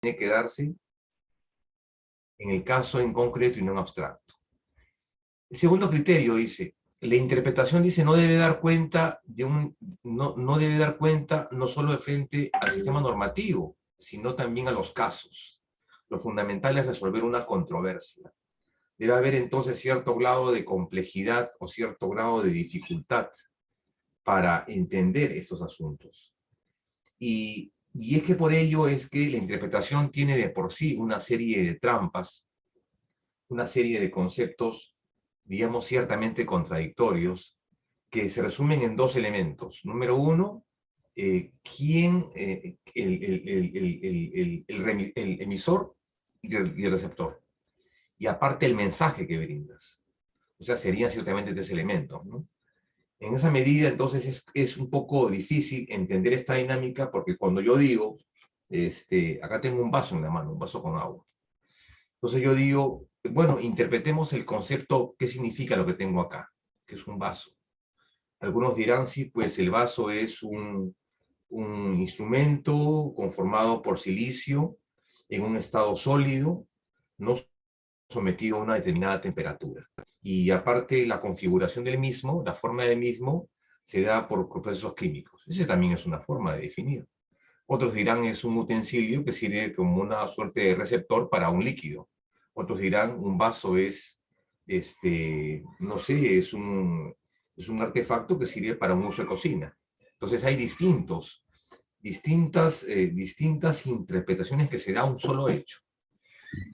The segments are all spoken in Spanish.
tiene que darse en el caso en concreto y no en abstracto. El segundo criterio dice, la interpretación dice no debe dar cuenta no debe dar cuenta no solo de frente al sistema normativo, sino también a los casos. Lo fundamental es resolver una controversia. Debe haber entonces cierto grado de complejidad o cierto grado de dificultad para entender estos asuntos. Y es que por ello es que la interpretación tiene de por sí una serie de trampas, una serie de conceptos, digamos, ciertamente contradictorios, que se resumen en dos elementos. Número uno, quién, el emisor y el receptor. Y aparte el mensaje que brindas. O sea, serían ciertamente tres elementos, ¿no? En esa medida, entonces, es un poco difícil entender esta dinámica porque cuando yo digo, acá tengo un vaso en la mano, un vaso con agua. Entonces yo digo, bueno, interpretemos el concepto, ¿qué significa lo que tengo acá? Que es un vaso. Algunos dirán, sí, pues el vaso es un instrumento conformado por silicio en un estado sólido, no sometido a una determinada temperatura. Y aparte, la configuración del mismo, la forma del mismo, se da por procesos químicos. Esa también es una forma de definir. Otros dirán es un utensilio que sirve como una suerte de receptor para un líquido. Otros dirán un vaso es, no sé, es un artefacto que sirve para un uso de cocina. Entonces hay distintas interpretaciones que se da a un solo hecho.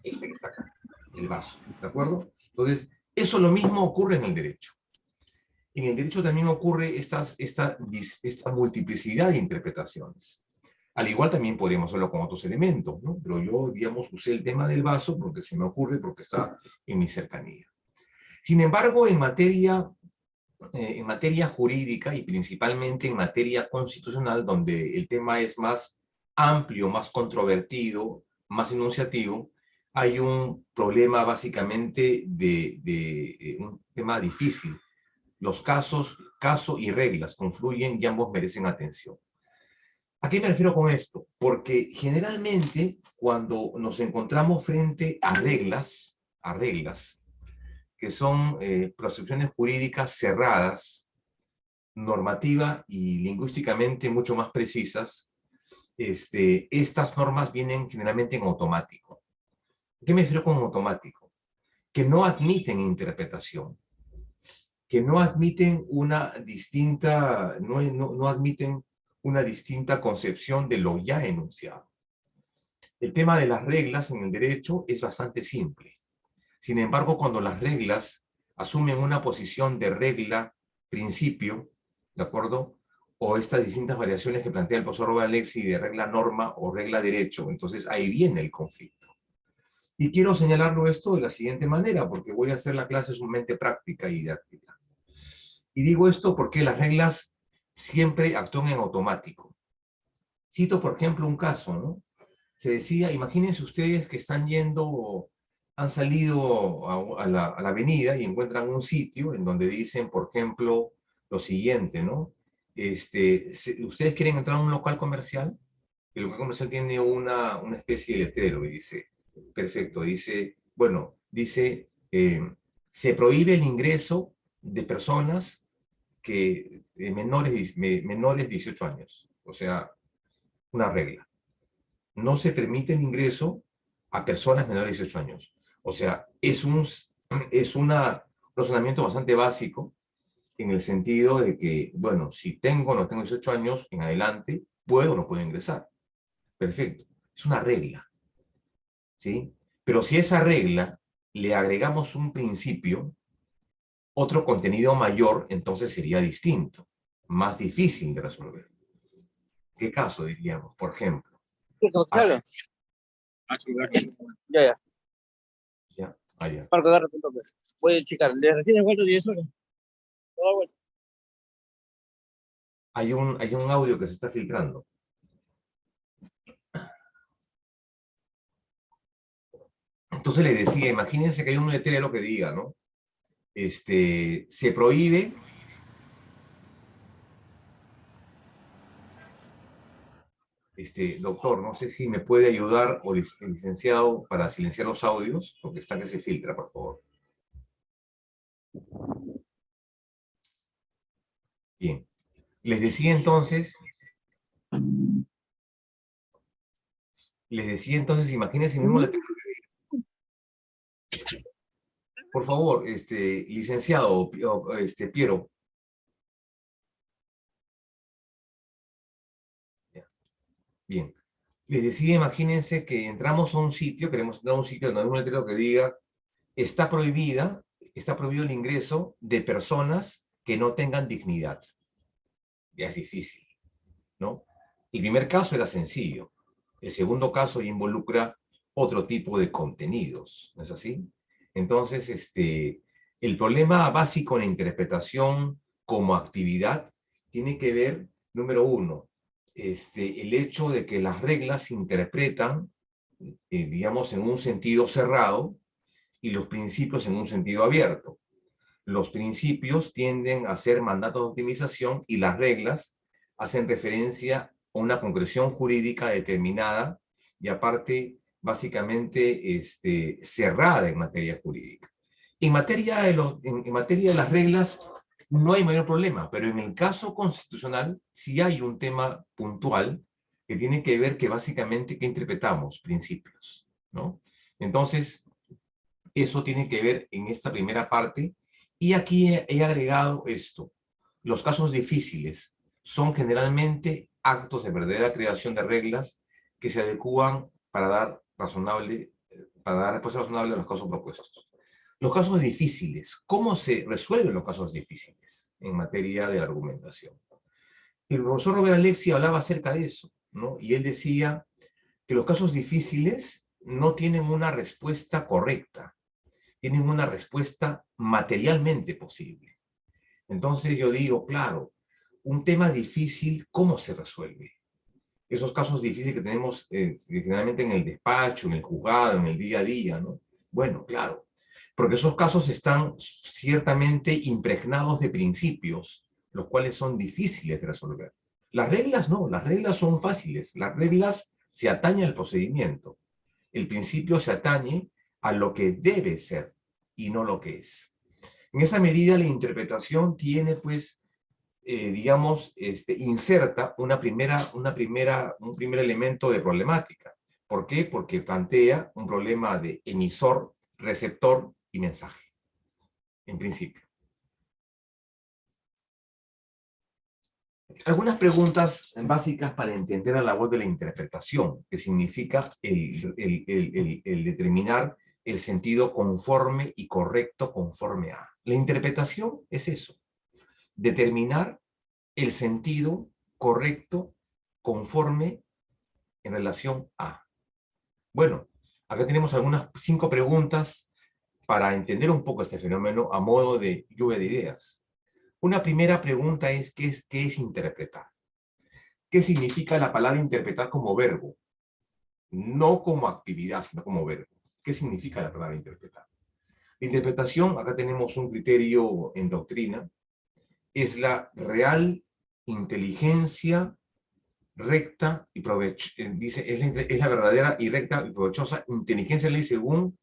Este que está acá, el vaso, ¿de acuerdo? Entonces, eso lo mismo ocurre en el derecho. En el derecho también ocurre esta multiplicidad de interpretaciones. Al igual también podríamos hacerlo con otros elementos, ¿no? Pero yo, digamos, usé el tema del vaso porque se me ocurre, porque está en mi cercanía. Sin embargo, en materia jurídica y principalmente en materia constitucional, donde el tema es más amplio, más controvertido, más enunciativo, hay un problema básicamente de un tema difícil. Los caso y reglas confluyen y ambos merecen atención. ¿A qué me refiero con esto? Porque generalmente cuando nos encontramos frente a reglas que son prescripciones jurídicas cerradas, normativa y lingüísticamente mucho más precisas, estas normas vienen generalmente en automático. ¿A qué me refiero con automático? Que no admiten interpretación, que no admiten no admiten una distinta concepción de lo ya enunciado. El tema de las reglas en el derecho es bastante simple. Sin embargo, cuando las reglas asumen una posición de regla, principio, ¿de acuerdo? O estas distintas variaciones que plantea el profesor Alexi de regla norma o regla derecho, entonces ahí viene el conflicto. Y quiero señalarlo esto de la siguiente manera, porque voy a hacer la clase sumamente práctica y didáctica. Y digo esto porque las reglas siempre actúan en automático. Cito, por ejemplo, un caso, ¿no? Se decía, imagínense ustedes que han salido a la avenida y encuentran un sitio en donde dicen, por ejemplo, lo siguiente, ¿no? Ustedes quieren entrar a un local comercial, el local comercial tiene una especie de letrero y dice, perfecto, dice, bueno, dice, se prohíbe el ingreso de personas menores de 18 años, o sea, una regla. No se permite el ingreso a personas menores de 18 años. O sea, es un razonamiento bastante básico en el sentido de que, bueno, si tengo o no tengo 18 años en adelante, puedo o no puedo ingresar. Perfecto. Es una regla. ¿Sí? Pero si a esa regla le agregamos un principio, otro contenido mayor, entonces sería distinto, más difícil de resolver. ¿Qué caso diríamos? Por ejemplo. Claro. Ya. Ya, allá. Para que agarre punto. Voy a checar. ¿Le recién vuelto 10 horas? Hay un audio que se está filtrando. Entonces le decía, imagínense que hay un letrero que diga, ¿no? Se prohíbe Doctor, no sé si me puede ayudar o el licenciado para silenciar los audios, porque está que se filtra, por favor. Bien. Les decía entonces, imagínense mismo la... Por favor, licenciado, Piero. Bien. Les decía, imagínense que entramos a un sitio, queremos entrar a un sitio donde hay un letrero que diga, está prohibido el ingreso de personas que no tengan dignidad. Ya es difícil, ¿no? El primer caso era sencillo. El segundo caso ya involucra otro tipo de contenidos, ¿no es así? Entonces, el problema básico en la interpretación como actividad tiene que ver, número uno, el hecho de que las reglas se interpretan, digamos, en un sentido cerrado y los principios en un sentido abierto. Los principios tienden a ser mandatos de optimización y las reglas hacen referencia a una concreción jurídica determinada y aparte básicamente cerrada en materia jurídica. En materia en materia de las reglas no hay mayor problema, pero en el caso constitucional sí hay un tema puntual que tiene que ver que básicamente que interpretamos principios, ¿no? Entonces, eso tiene que ver en esta primera parte. Y aquí he agregado esto. Los casos difíciles son generalmente actos de verdadera creación de reglas que se adecúan para dar respuesta razonable a los casos propuestos. Los casos difíciles. ¿Cómo se resuelven los casos difíciles en materia de argumentación? El profesor Robert Alexi hablaba acerca de eso, ¿no? Y él decía que los casos difíciles no tienen una respuesta correcta, tienen una respuesta materialmente posible. Entonces yo digo, claro, un tema difícil, ¿cómo se resuelve? Esos casos difíciles que tenemos generalmente en el despacho, en el juzgado, en el día a día, ¿no? Bueno, claro, porque esos casos están ciertamente impregnados de principios, los cuales son difíciles de resolver. Las reglas no, las reglas son fáciles, las reglas se atañen al procedimiento. El principio se atañe a lo que debe ser y no lo que es. En esa medida, la interpretación tiene, pues, digamos, inserta un primer elemento de problemática. ¿Por qué? Porque plantea un problema de emisor, receptor y mensaje, en principio. Algunas preguntas básicas para entender la labor de la interpretación, que significa el determinar el sentido conforme y correcto conforme a. La interpretación es eso, determinar el sentido correcto conforme en relación a. Bueno, acá tenemos algunas 5 preguntas para entender un poco este fenómeno a modo de lluvia de ideas. Una primera pregunta es, ¿qué es interpretar? ¿Qué significa la palabra interpretar como verbo? No como actividad, sino como verbo. ¿Qué significa la palabra interpretar? La interpretación, acá tenemos un criterio en doctrina, es la real inteligencia recta y dice, es la verdadera y recta y provechosa inteligencia de la ley según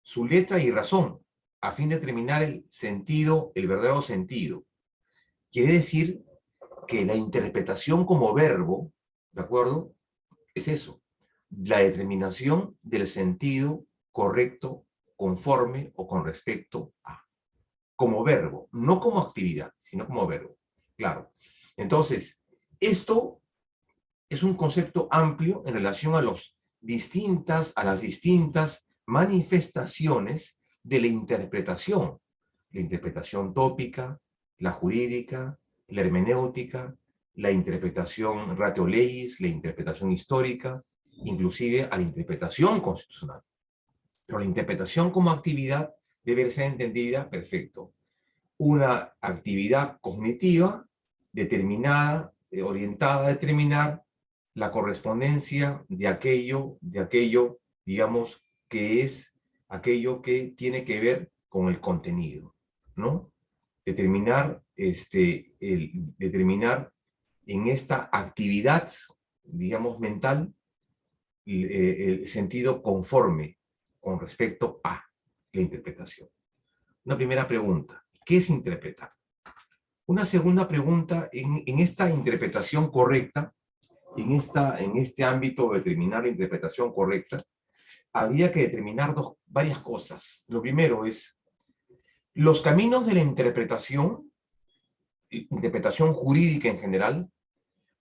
su letra y razón, a fin de determinar el sentido, el verdadero sentido. Quiere decir que la interpretación como verbo, ¿de acuerdo? Es eso, la determinación del sentido correcto, conforme o con respecto a. Como verbo, no como actividad, sino como verbo. Claro. Entonces, esto es un concepto amplio en relación a las distintas manifestaciones de la interpretación. La interpretación tópica, la jurídica, la hermenéutica, la interpretación ratio legis, la interpretación histórica, inclusive a la interpretación constitucional. Pero la interpretación como actividad debe ser entendida, perfecto, una actividad cognitiva determinada, orientada a determinar la correspondencia de aquello, digamos, que es aquello que tiene que ver con el contenido, ¿no? Determinar en esta actividad digamos, mental, el sentido conforme con respecto a la interpretación. Una primera pregunta, ¿qué es interpretar? Una segunda pregunta, en esta interpretación correcta, en este ámbito de determinar la interpretación correcta, habría que determinar varias cosas. Lo primero es, los caminos de la interpretación jurídica en general,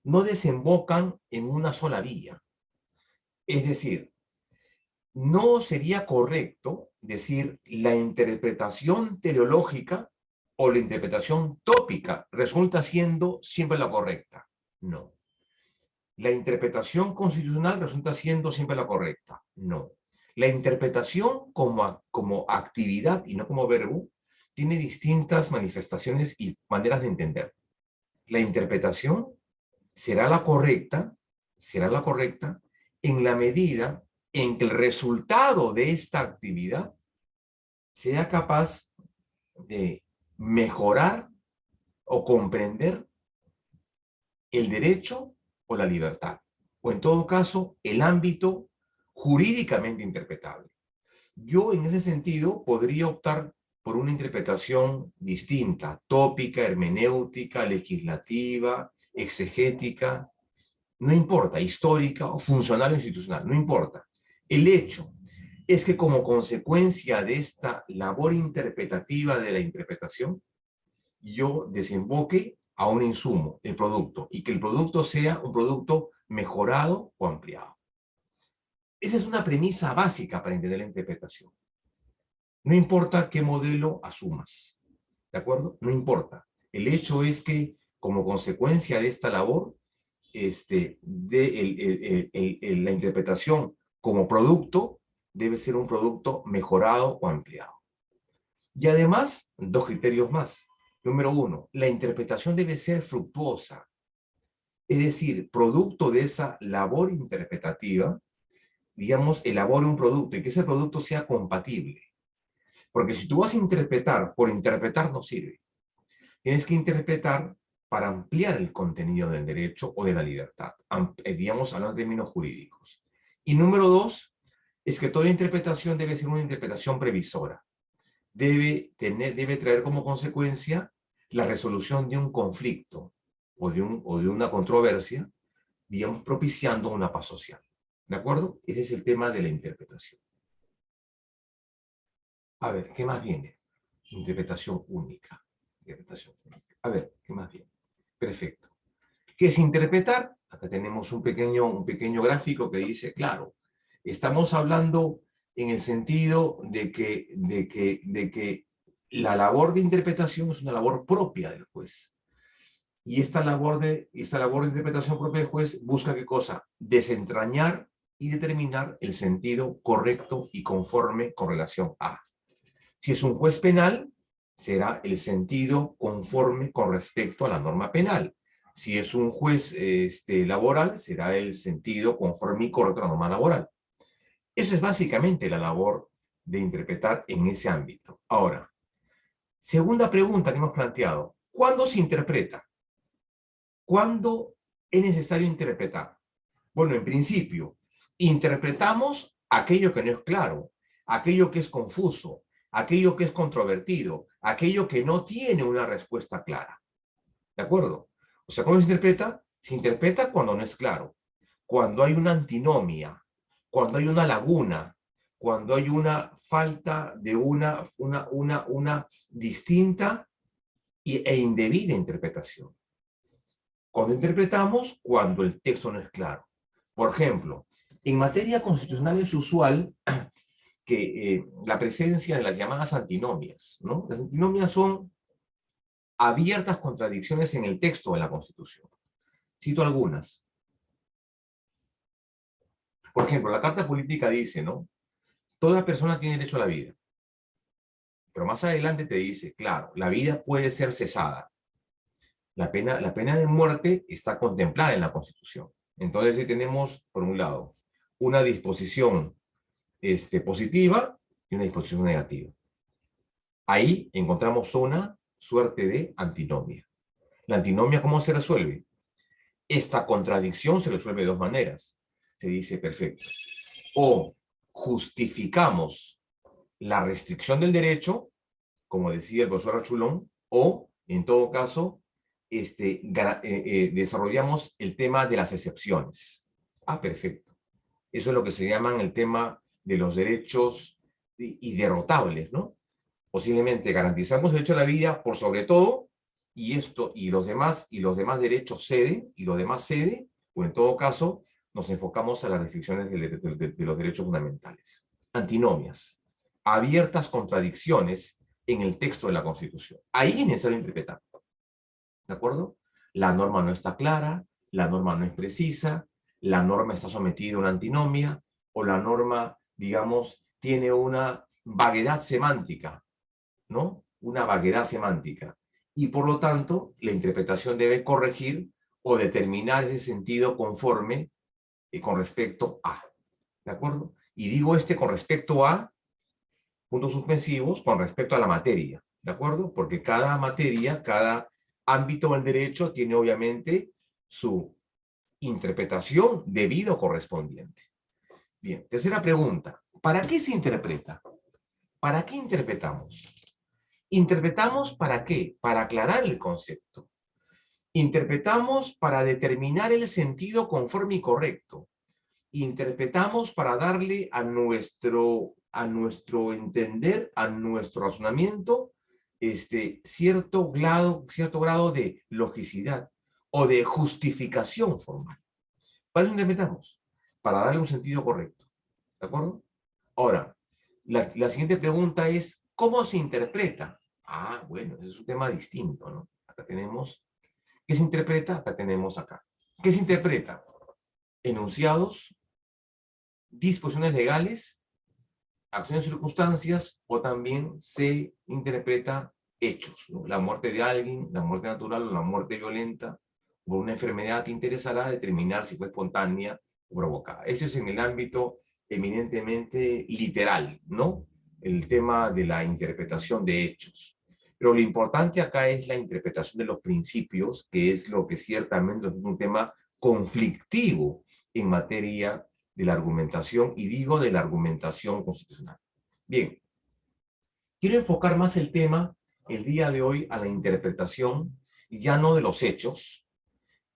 no desembocan en una sola vía. Es decir, no sería correcto decir la interpretación teleológica o la interpretación tópica resulta siendo siempre la correcta. No. La interpretación constitucional resulta siendo siempre la correcta. No. La interpretación como actividad y no como verbo tiene distintas manifestaciones y maneras de entender. La interpretación será la correcta en la medida en que el resultado de esta actividad sea capaz de mejorar o comprender el derecho o la libertad, o en todo caso, el ámbito jurídicamente interpretable. Yo, en ese sentido, podría optar por una interpretación distinta, tópica, hermenéutica, legislativa, exegética, no importa, histórica o funcional o institucional, no importa. El hecho es que como consecuencia de esta labor interpretativa de la interpretación, yo desemboque a un insumo, el producto, y que el producto sea un producto mejorado o ampliado. Esa es una premisa básica para entender la interpretación. No importa qué modelo asumas, ¿de acuerdo? No importa. El hecho es que, como consecuencia de esta labor, la interpretación como producto debe ser un producto mejorado o ampliado. Y además, dos criterios más. Número uno, la interpretación debe ser fructuosa, es decir, producto de esa labor interpretativa, digamos, elabore un producto y que ese producto sea compatible. Porque si tú vas a interpretar, por interpretar no sirve. Tienes que interpretar para ampliar el contenido del derecho o de la libertad, digamos, hablando de términos jurídicos. Y número dos, es que toda interpretación debe ser una interpretación previsora. Debe traer como consecuencia la resolución de un conflicto o de una controversia, digamos, propiciando una paz social. ¿De acuerdo? Ese es el tema de la interpretación. A ver, ¿qué más viene? Interpretación única. A ver, ¿qué más viene? Perfecto. ¿Qué es interpretar? Acá tenemos un pequeño gráfico que dice, claro, estamos hablando en el sentido de que la labor de interpretación es una labor propia del juez. Y esta labor de interpretación propia del juez busca ¿qué cosa? Desentrañar y determinar el sentido correcto y conforme con relación a. Si es un juez penal, será el sentido conforme con respecto a la norma penal. Si es un juez laboral, será el sentido conforme y correcto a la norma laboral. Eso es básicamente la labor de interpretar en ese ámbito. Ahora, segunda pregunta que hemos planteado. ¿Cuándo se interpreta? ¿Cuándo es necesario interpretar? Bueno, en principio, interpretamos aquello que no es claro, aquello que es confuso, aquello que es controvertido, aquello que no tiene una respuesta clara. ¿De acuerdo? O sea, ¿cómo se interpreta? Se interpreta cuando no es claro, cuando hay una antinomia, cuando hay una laguna, cuando hay una falta de una distinta e indebida interpretación. Cuando interpretamos, cuando el texto no es claro. Por ejemplo, en materia constitucional es usual que la presencia de las llamadas antinomias, ¿no? Las antinomias son abiertas contradicciones en el texto de la Constitución. Cito algunas. Por ejemplo, la Carta Política dice, ¿no? Toda persona tiene derecho a la vida. Pero más adelante te dice, claro, la vida puede ser cesada. La pena de muerte está contemplada en la Constitución. Entonces, sí tenemos, por un lado, una disposición positiva y una disposición negativa. Ahí encontramos una suerte de antinomia. ¿La antinomia cómo se resuelve? Esta contradicción se resuelve de dos maneras. Se dice, perfecto, o justificamos la restricción del derecho, como decía el profesor Archulón, o, en todo caso, desarrollamos el tema de las excepciones. Ah, perfecto. Eso es lo que se llaman el tema de los derechos irderrotables, ¿no? Posiblemente garantizamos el derecho a la vida por sobre todo, y esto y los demás derechos ceden, y los demás cede, o en todo caso, nos enfocamos a las restricciones de los derechos fundamentales. Antinomias, abiertas contradicciones en el texto de la Constitución. Ahí es necesario interpretar, ¿de acuerdo? La norma no está clara, la norma no es precisa, la norma está sometida a una antinomia, o la norma, digamos, tiene una vaguedad semántica, ¿no? Una vaguedad semántica. Y por lo tanto, la interpretación debe corregir o determinar ese sentido conforme con respecto a. ¿De acuerdo? Y digo con respecto a, puntos suspensivos, con respecto a la materia. ¿De acuerdo? Porque cada materia, cada ámbito del derecho tiene obviamente su interpretación debido correspondiente. Bien, tercera pregunta. ¿Para qué se interpreta? ¿Para qué interpretamos? ¿Interpretamos para qué? Para aclarar el concepto. Interpretamos para determinar el sentido conforme y correcto. Interpretamos para darle a nuestro entender, a nuestro razonamiento, cierto grado de logicidad o de justificación formal. ¿Para eso interpretamos? Para darle un sentido correcto. ¿De acuerdo? Ahora, la siguiente pregunta es, ¿cómo se interpreta? Ah, bueno, es un tema distinto, ¿no? Acá tenemos, ¿qué se interpreta? Acá tenemos acá. ¿Qué se interpreta? Enunciados, disposiciones legales, acciones y circunstancias, o también se interpreta hechos, ¿no? La muerte de alguien, la muerte natural o la muerte violenta, o una enfermedad que interesará determinar si fue espontánea o provocada. Eso es en el ámbito eminentemente literal, ¿no? El tema de la interpretación de hechos. Pero lo importante acá es la interpretación de los principios, que es lo que ciertamente es un tema conflictivo en materia de la argumentación, y digo de la argumentación constitucional. Bien, quiero enfocar más el tema el día de hoy a la interpretación, ya no de los hechos,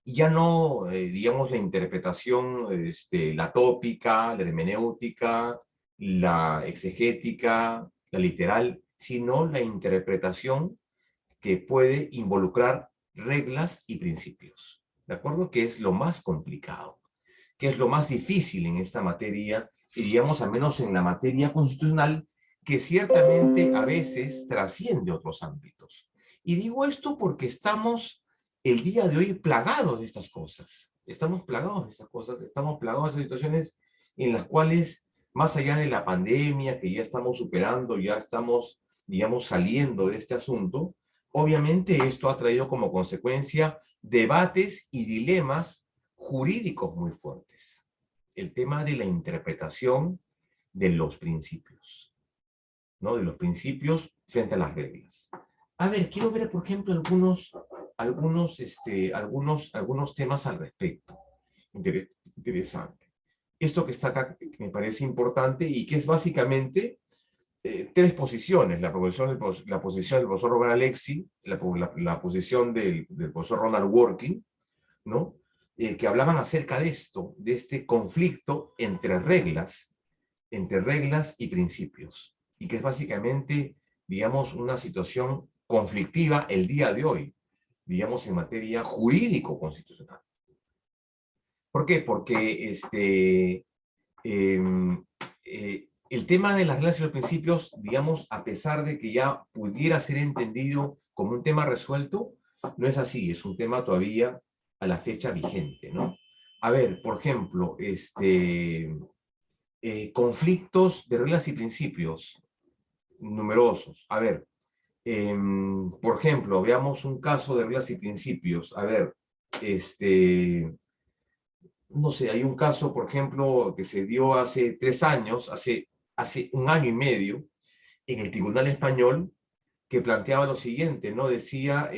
ya no, digamos, la interpretación, la tópica, la hermenéutica, la exegética, la literal, sino la interpretación que puede involucrar reglas y principios, ¿de acuerdo? Que es lo más complicado, que es lo más difícil en esta materia, y digamos, al menos en la materia constitucional, que ciertamente a veces trasciende otros ámbitos. Y digo esto porque estamos el día de hoy plagados de estas cosas. Estamos plagados de estas cosas, estamos plagados de situaciones en las cuales, más allá de la pandemia, que ya estamos superando, ya estamos, digamos, saliendo de este asunto, obviamente esto ha traído como consecuencia debates y dilemas jurídicos muy fuertes. El tema de la interpretación de los principios, ¿no? De los principios frente a las reglas. A ver, quiero ver, por ejemplo, algunos temas al respecto. Interesante. Esto que está acá que me parece importante y que es básicamente tres posiciones: la posición del profesor Robert Alexi, la posición del profesor Ronald Working, ¿no? Que hablaban acerca de esto, de este conflicto entre reglas y principios, y que es básicamente, digamos, una situación conflictiva el día de hoy, digamos, en materia jurídico-constitucional. ¿Por qué? Porque el tema de las reglas y los principios, digamos, a pesar de que ya pudiera ser entendido como un tema resuelto, no es así, es un tema todavía a la fecha vigente, ¿no? A ver, por ejemplo, conflictos de reglas y principios numerosos. A ver, por ejemplo, veamos un caso de reglas y principios. A ver, no sé, hay un caso, por ejemplo, que se dio hace 3 años, hace 1 año y medio, en el Tribunal Español, que planteaba lo siguiente, ¿no? Decía,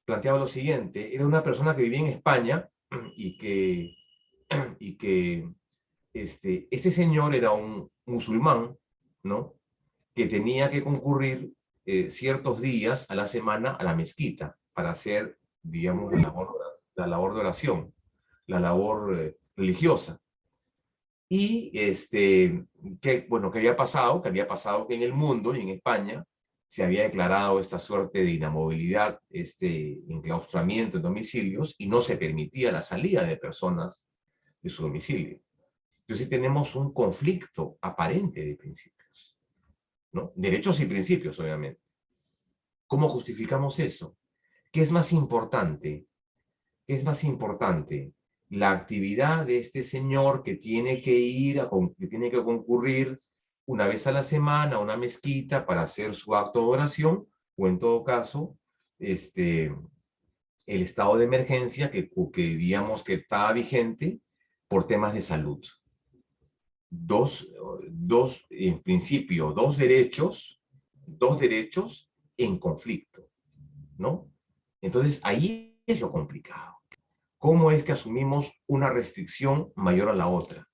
planteaba lo siguiente: era una persona que vivía en España y que este señor era un musulmán, ¿no? Que tenía que concurrir ciertos días a la semana a la mezquita para hacer, digamos, la labor de oración, la labor religiosa. Y bueno, ¿qué había pasado? Que había pasado que en el mundo y en España se había declarado esta suerte de inamovilidad, este enclaustramiento en domicilios, y no se permitía la salida de personas de su domicilio. Entonces sí tenemos un conflicto aparente de principios, ¿no? Derechos y principios, obviamente. ¿Cómo justificamos eso? ¿Qué es más importante? ¿Qué es más importante? La actividad de este señor que tiene que que tiene que concurrir una vez a la semana a una mezquita para hacer su acto de oración, o en todo caso, el estado de emergencia que digamos que está vigente por temas de salud. En principio, dos derechos en conflicto, ¿no? Entonces, ahí es lo complicado. ¿Cómo es que asumimos una restricción mayor a la otra?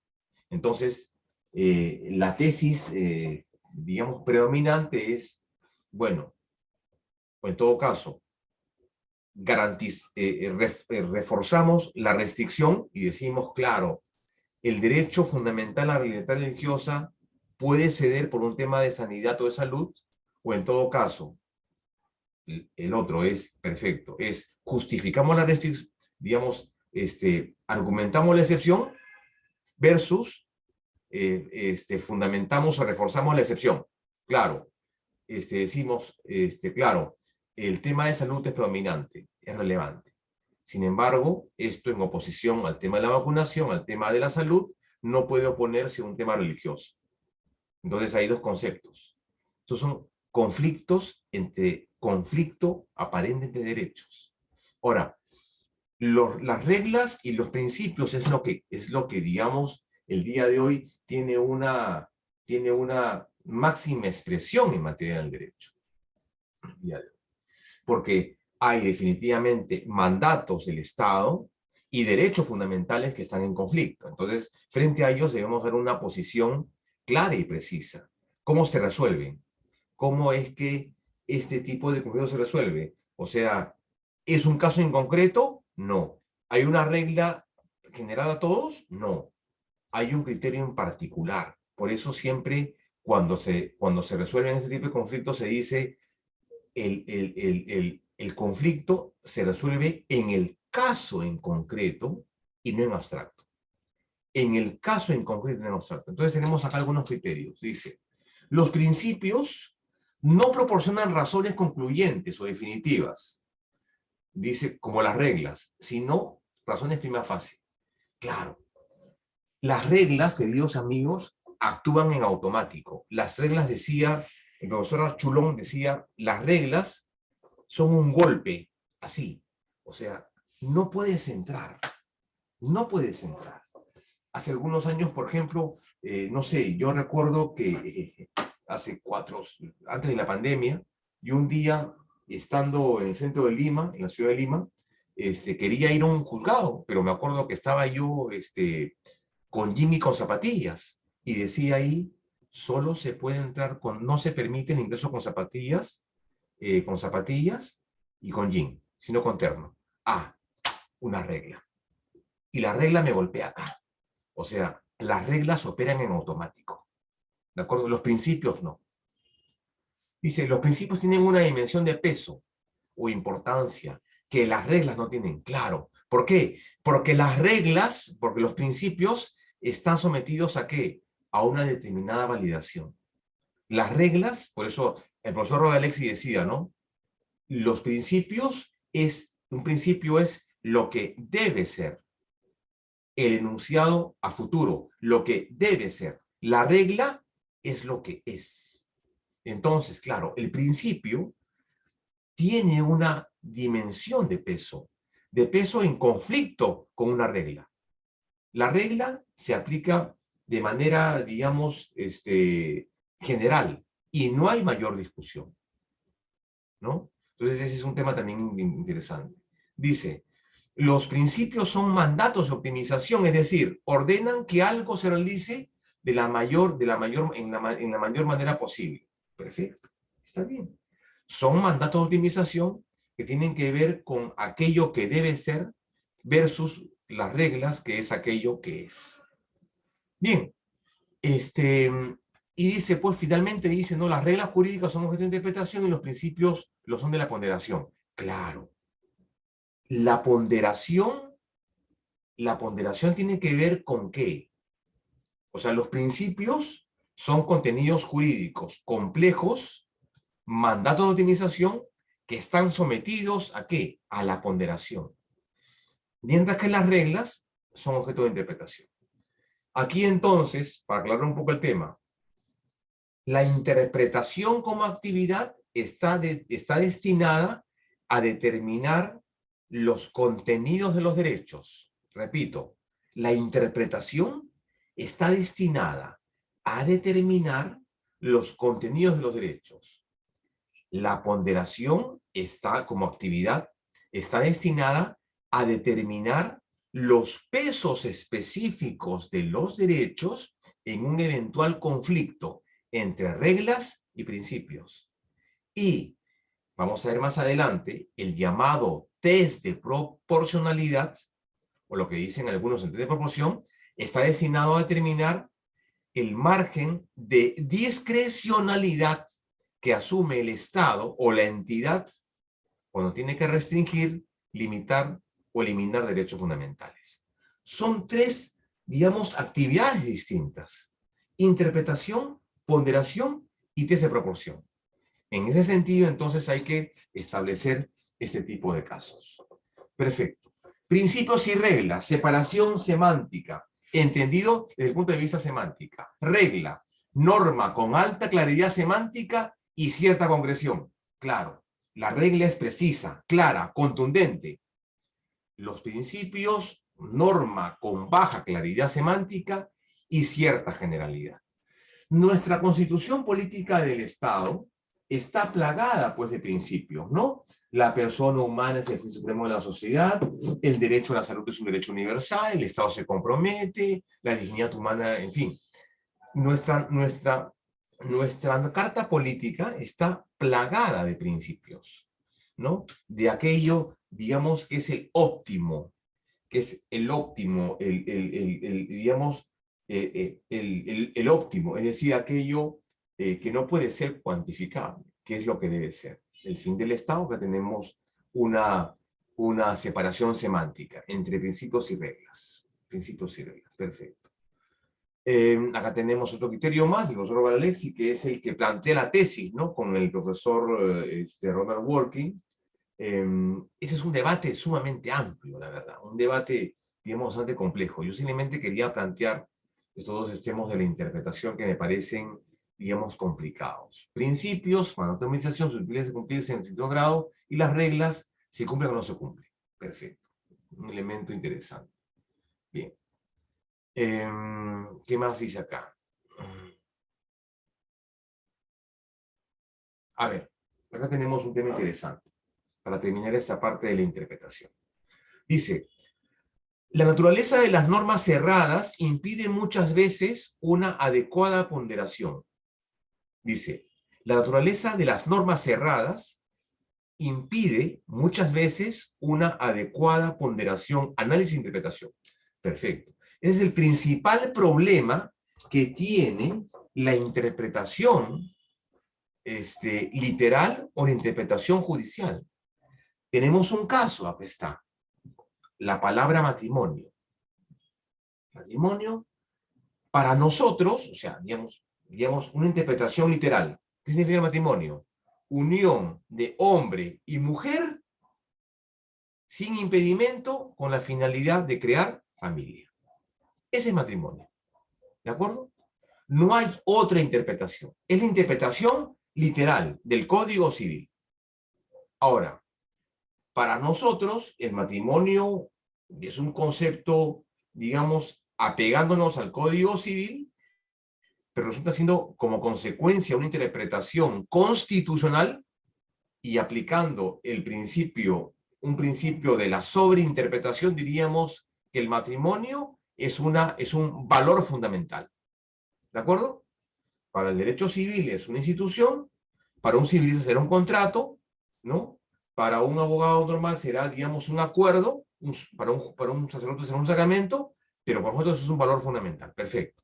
Entonces, la tesis, digamos, predominante es, bueno, o en todo caso, reforzamos la restricción y decimos, claro, el derecho fundamental a la libertad religiosa puede ceder por un tema de sanidad o de salud, o en todo caso, el otro es perfecto, es justificamos la restricción, digamos, argumentamos la excepción versus fundamentamos o reforzamos la excepción. Claro, decimos, claro, el tema de salud es predominante, es relevante. Sin embargo, esto en oposición al tema de la vacunación, al tema de la salud, no puede oponerse a un tema religioso. Entonces hay dos conceptos. Estos son conflicto aparente de derechos. Ahora, las reglas y los principios es lo que, digamos, el día de hoy tiene una máxima expresión en materia del derecho. Porque hay definitivamente mandatos del Estado y derechos fundamentales que están en conflicto. Entonces, frente a ellos debemos dar una posición clara y precisa. ¿Cómo se resuelven? ¿Cómo es que este tipo de conflicto se resuelve? O sea, ¿es un caso en concreto? No. ¿Hay una regla generada a todos? No. Hay un criterio en particular. Por eso siempre cuando se resuelven este tipo de conflictos se dice el conflicto se resuelve en el caso en concreto y no en abstracto. En el caso en concreto y no en abstracto. Entonces tenemos acá algunos criterios. Dice, los principios no proporcionan razones concluyentes o definitivas, dice, como las reglas, sino razones prima facie. Claro, las reglas, queridos amigos, actúan en automático. Las reglas, decía, el profesor Chulón decía, las reglas son un golpe, así. O sea, no puedes entrar. No puedes entrar. Hace algunos años, por ejemplo, no sé, yo recuerdo que antes de la pandemia, y un día, estando en el centro de Lima, en la ciudad de Lima, quería ir a un juzgado, pero me acuerdo que estaba yo con Jimmy con zapatillas, y decía ahí, solo se puede entrar no se permite el ingreso con zapatillas y con jean, sino con terno. Ah, una regla. Y la regla me golpea acá. O sea, las reglas operan en automático. ¿De acuerdo? Los principios no. Dice, los principios tienen una dimensión de peso o importancia que las reglas no tienen. Claro. ¿Por qué? Porque los principios están sometidos ¿a qué? A una determinada validación. Las reglas, por eso el profesor Rogalexi decía, ¿no? Un principio es lo que debe ser. El enunciado a futuro, lo que debe ser. La regla es lo que es. Entonces, claro, el principio tiene una dimensión de peso en conflicto con una regla. La regla se aplica de manera, digamos, general y no hay mayor discusión, ¿no? Entonces ese es un tema también interesante. Dice, los principios son mandatos de optimización, es decir, ordenan que algo se realice en la mayor manera posible. Perfecto, está bien. Son mandatos de optimización que tienen que ver con aquello que debe ser versus las reglas, que es aquello que es. Bien, y dice, pues finalmente dice, no, las reglas jurídicas son objeto de interpretación y los principios lo son de la ponderación. Claro, la ponderación tiene que ver con qué. O sea, los principios son contenidos jurídicos complejos, mandatos de optimización que están sometidos ¿a qué? A la ponderación. Mientras que las reglas son objeto de interpretación. Aquí entonces, para aclarar un poco el tema, la interpretación como actividad está destinada a determinar los contenidos de los derechos. Repito, la interpretación está destinada a determinar los contenidos de los derechos. La ponderación como actividad está destinada a determinar los pesos específicos de los derechos en un eventual conflicto entre reglas y principios. Y vamos a ver más adelante el llamado test de proporcionalidad, o lo que dicen algunos en test de proporción, está destinado a determinar el margen de discrecionalidad que asume el Estado o la entidad cuando tiene que restringir, limitar o eliminar derechos fundamentales. Son tres, digamos, actividades distintas: interpretación, ponderación y test de proporción. En ese sentido, entonces, hay que establecer este tipo de casos. Perfecto. Principios y reglas, separación semántica, entendido desde el punto de vista semántica. Regla, norma con alta claridad semántica y cierta concreción. Claro, la regla es precisa, clara, contundente. Los principios, norma con baja claridad semántica y cierta generalidad. Nuestra constitución política del Estado está plagada, pues, de principios, ¿no? La persona humana es el fin supremo de la sociedad, el derecho a la salud es un derecho universal, el Estado se compromete, la dignidad humana, en fin. Nuestra carta política está plagada de principios, ¿no? De aquello, digamos, que es el óptimo, digamos, el óptimo, es decir, aquello que no puede ser cuantificable, que es lo que debe ser. El fin del Estado, que tenemos una separación semántica entre principios y reglas. Principios y reglas, perfecto. Acá tenemos otro criterio más, el profesor Varalexi, que es el que plantea la tesis, ¿no? Con el profesor Robert Working. Ese es un debate sumamente amplio, la verdad, un debate, digamos, bastante complejo. Yo simplemente quería plantear estos dos extremos de la interpretación que me parecen, digamos, complicados. Principios, mandato-administración, susceptibles de cumplirse en cierto grado, y las reglas, si cumplen o no se cumplen. Perfecto. Un elemento interesante. Bien. ¿Qué más dice acá? A ver, acá tenemos un tema interesante para terminar esta parte de la interpretación. Dice, la naturaleza de las normas cerradas impide muchas veces una adecuada ponderación. Dice, la naturaleza de las normas cerradas impide muchas veces una adecuada ponderación, análisis e interpretación. Perfecto. Ese es el principal problema que tiene la interpretación literal o la interpretación judicial. Tenemos un caso, acá está. La palabra matrimonio. Matrimonio, para nosotros, o sea, digamos una interpretación literal. ¿Qué significa matrimonio? Unión de hombre y mujer sin impedimento con la finalidad de crear familia. Ese es matrimonio. ¿De acuerdo? No hay otra interpretación. Es la interpretación literal del Código Civil. Ahora, para nosotros, el matrimonio es un concepto, digamos, apegándonos al Código Civil, pero resulta siendo como consecuencia una interpretación constitucional y aplicando un principio de la sobreinterpretación, diríamos que el matrimonio es un valor fundamental. ¿De acuerdo? Para el derecho civil es una institución, para un civilista será un contrato, ¿no? Para un abogado normal será, digamos, un acuerdo, para un sacerdote será un sacramento, pero para nosotros es un valor fundamental. Perfecto.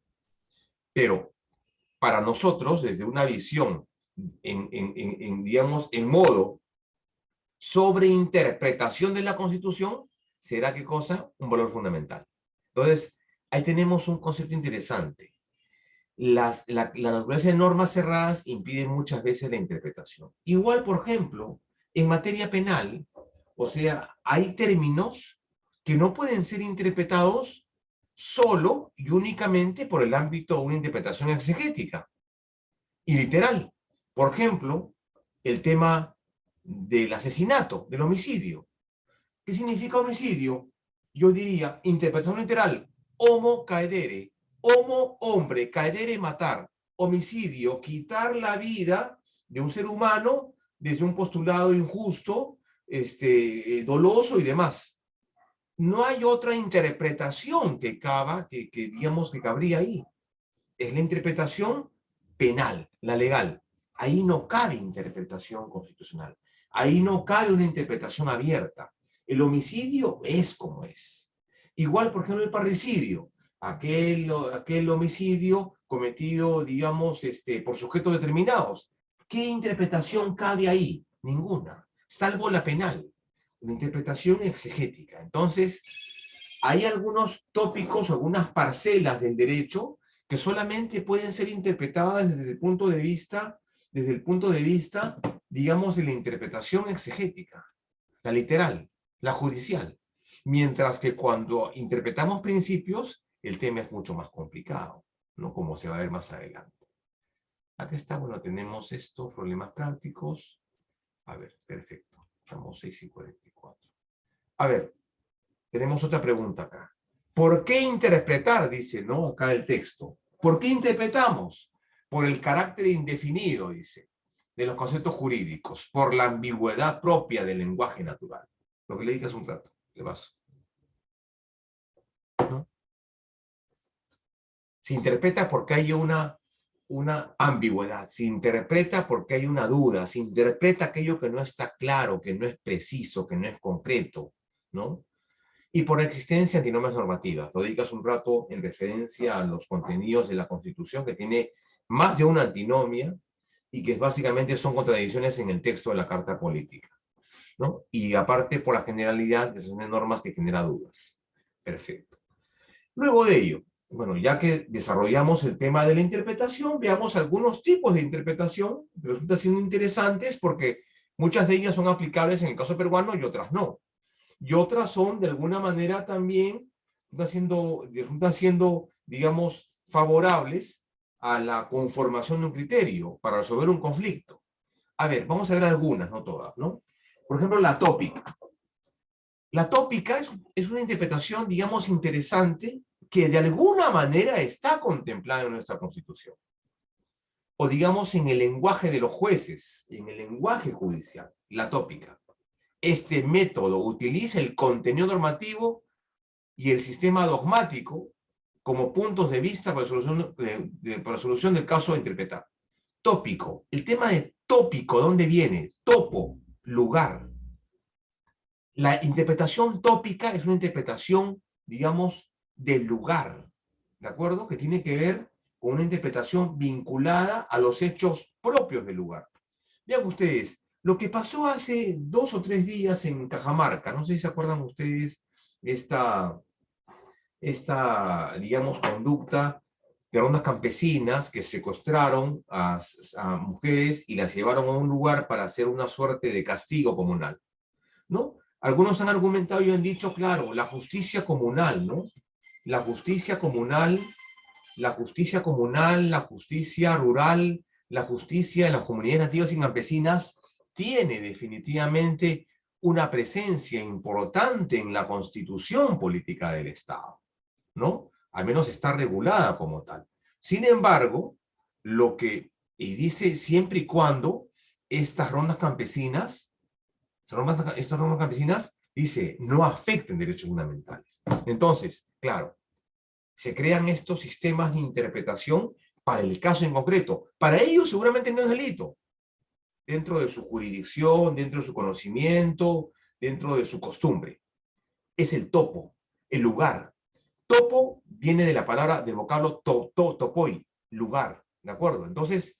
Pero para nosotros, desde una visión, digamos, en modo sobreinterpretación de la Constitución, será ¿qué cosa? Un valor fundamental. Entonces, ahí tenemos un concepto interesante. La naturaleza de normas cerradas impide muchas veces la interpretación. Igual, por ejemplo, en materia penal, o sea, hay términos que no pueden ser interpretados solo y únicamente por el ámbito de una interpretación exegética y literal. Por ejemplo, el tema del asesinato, del homicidio. ¿Qué significa homicidio? Yo diría, interpretación literal, homo caedere, homo hombre, caedere matar, homicidio, quitar la vida de un ser humano desde un postulado injusto, doloso y demás. No hay otra interpretación digamos que cabría ahí. Es la interpretación penal, la legal. Ahí no cabe interpretación constitucional. Ahí no cabe una interpretación abierta. El homicidio es como es. Igual, por ejemplo, el parricidio. Aquel homicidio cometido, digamos, por sujetos determinados. ¿Qué interpretación cabe ahí? Ninguna, salvo la penal. Una interpretación exegética. Entonces, hay algunos tópicos, algunas parcelas del derecho que solamente pueden ser interpretadas desde el punto de vista, digamos, de la interpretación exegética, la literal, la judicial. Mientras que cuando interpretamos principios, el tema es mucho más complicado, ¿no? Como se va a ver más adelante. Acá está, bueno, tenemos estos problemas prácticos. A ver, perfecto. Estamos 6:44. A ver, tenemos otra pregunta acá. ¿Por qué interpretar? Dice, ¿no? Acá el texto. ¿Por qué interpretamos? Por el carácter indefinido, dice, de los conceptos jurídicos, por la ambigüedad propia del lenguaje natural. Lo que le dije hace un rato. Le paso. ¿No? Se interpreta porque hay una ambigüedad, se interpreta porque hay una duda, se interpreta aquello que no está claro, que no es preciso, que no es concreto, ¿no? Y por existencia de antinomias normativas. Lo dedicas un rato en referencia a los contenidos de la Constitución, que tiene más de una antinomia y que básicamente son contradicciones en el texto de la Carta Política, ¿no? Y aparte por la generalidad de esas normas que genera dudas. Perfecto. Luego de ello, bueno, ya que desarrollamos el tema de la interpretación, veamos algunos tipos de interpretación que resultan siendo interesantes porque muchas de ellas son aplicables en el caso peruano y otras no. Y otras son, de alguna manera, también, resultan siendo, digamos, favorables a la conformación de un criterio para resolver un conflicto. A ver, vamos a ver algunas, no todas, ¿no? Por ejemplo, la tópica. La tópica es una interpretación, digamos, interesante que de alguna manera está contemplada en nuestra Constitución. O digamos, en el lenguaje de los jueces, en el lenguaje judicial, la tópica. Este método utiliza el contenido normativo y el sistema dogmático como puntos de vista para la solución del caso a interpretar. Tópico. El tema de tópico, ¿dónde viene? Topo, lugar. La interpretación tópica es una interpretación, digamos, del lugar, ¿de acuerdo? Que tiene que ver con una interpretación vinculada a los hechos propios del lugar. Vean ustedes, lo que pasó hace 2 o 3 días en Cajamarca, no sé si se acuerdan ustedes esta digamos, conducta de rondas campesinas que secuestraron a mujeres y las llevaron a un lugar para hacer una suerte de castigo comunal, ¿no? Algunos han argumentado y han dicho, claro, la justicia comunal, ¿no? La justicia comunal, la justicia comunal, la justicia rural, la justicia de las comunidades nativas y campesinas tiene definitivamente una presencia importante en la constitución política del Estado, ¿no? Al menos está regulada como tal. Sin embargo, y dice siempre y cuando estas rondas campesinas, estas rondas campesinas, dice, no afecten derechos fundamentales. Entonces, claro, se crean estos sistemas de interpretación para el caso en concreto. Para ellos seguramente no es delito. Dentro de su jurisdicción, dentro de su conocimiento, dentro de su costumbre. Es el topo, el lugar. Topo viene de la palabra, del vocablo topoi, lugar, ¿de acuerdo? Entonces,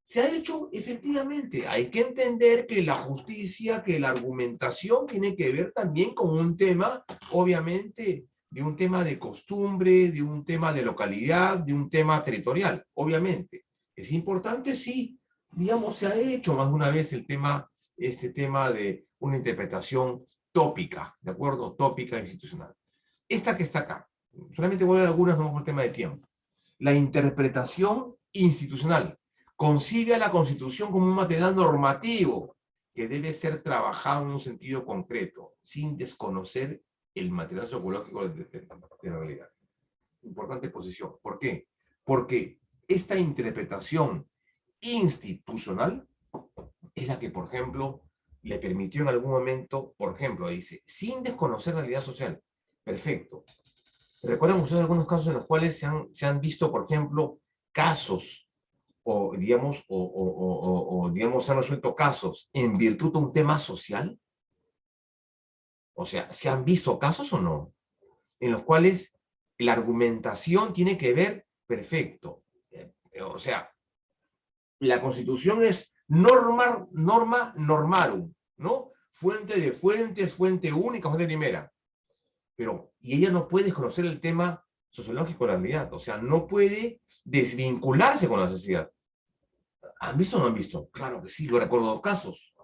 se ha hecho efectivamente. Hay que entender que la justicia, que la argumentación tiene que ver también con un tema, obviamente, de un tema de costumbre, de un tema de localidad, de un tema territorial, obviamente. ¿Es importante? Sí. Digamos, se ha hecho más de una vez el tema, este tema de una interpretación tópica, ¿de acuerdo? Tópica institucional. Esta que está acá, solamente voy a dar algunas, no por tema de tiempo. La interpretación institucional concibe a la Constitución como un material normativo que debe ser trabajado en un sentido concreto, sin desconocer el material sociológico de la realidad. Importante posición. ¿Por qué? Porque esta interpretación institucional es la que, por ejemplo, le permitió en algún momento, por ejemplo, dice, sin desconocer la realidad social. Perfecto. ¿Recuerdan ustedes algunos casos en los cuales se han visto, por ejemplo, casos, o digamos, digamos, se han resuelto casos en virtud de un tema social? O sea, ¿se han visto casos o no? En los cuales la argumentación tiene que ver, perfecto. O sea, la Constitución es norma normarum, ¿no? Fuente de fuentes, fuente única, fuente primera. Pero, y ella no puede desconocer el tema sociológico de la realidad, o sea, no puede desvincularse con la sociedad. ¿Han visto o no han visto? Claro que sí, yo recuerdo dos casos.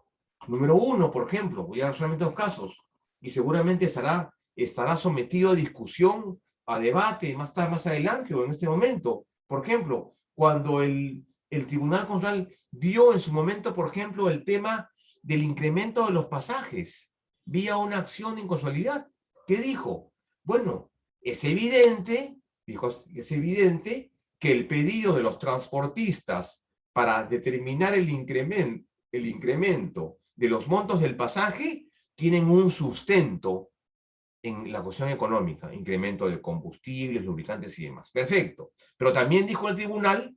Número uno, por ejemplo, voy a dar solamente dos casos, y seguramente estará sometido a discusión, a debate, más adelante o en este momento. Por ejemplo, cuando el Tribunal Constitucional vio en su momento, por ejemplo, el tema del incremento de los pasajes, vía una acción de inconstitucionalidad. ¿Qué dijo? Bueno, es evidente, dijo, es evidente que el pedido de los transportistas para determinar el incremento de los montos del pasaje tienen un sustento en la cuestión económica, incremento de combustibles, lubricantes y demás. Perfecto. Pero también dijo el tribunal,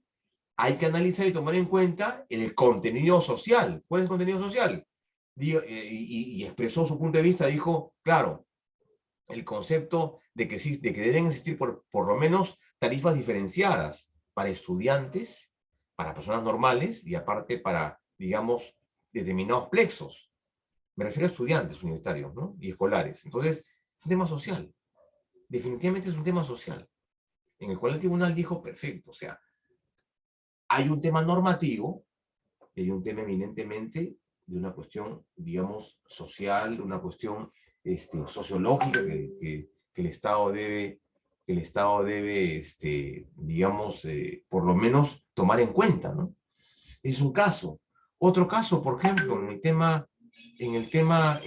hay que analizar y tomar en cuenta el contenido social. ¿Cuál es el contenido social? Y expresó su punto de vista, dijo, claro, el concepto de que deben existir por lo menos tarifas diferenciadas para estudiantes, para personas normales y aparte para, digamos, determinados plexos. Me refiero a estudiantes universitarios, ¿no? Y escolares. Entonces, es un tema social. Definitivamente es un tema social. En el cual el tribunal dijo, perfecto, o sea, hay un tema normativo y hay un tema eminentemente de una cuestión, digamos, social, de una cuestión sociológica que el Estado debe digamos, por lo menos tomar en cuenta, ¿no? Es un caso. Otro caso, por ejemplo, en el tema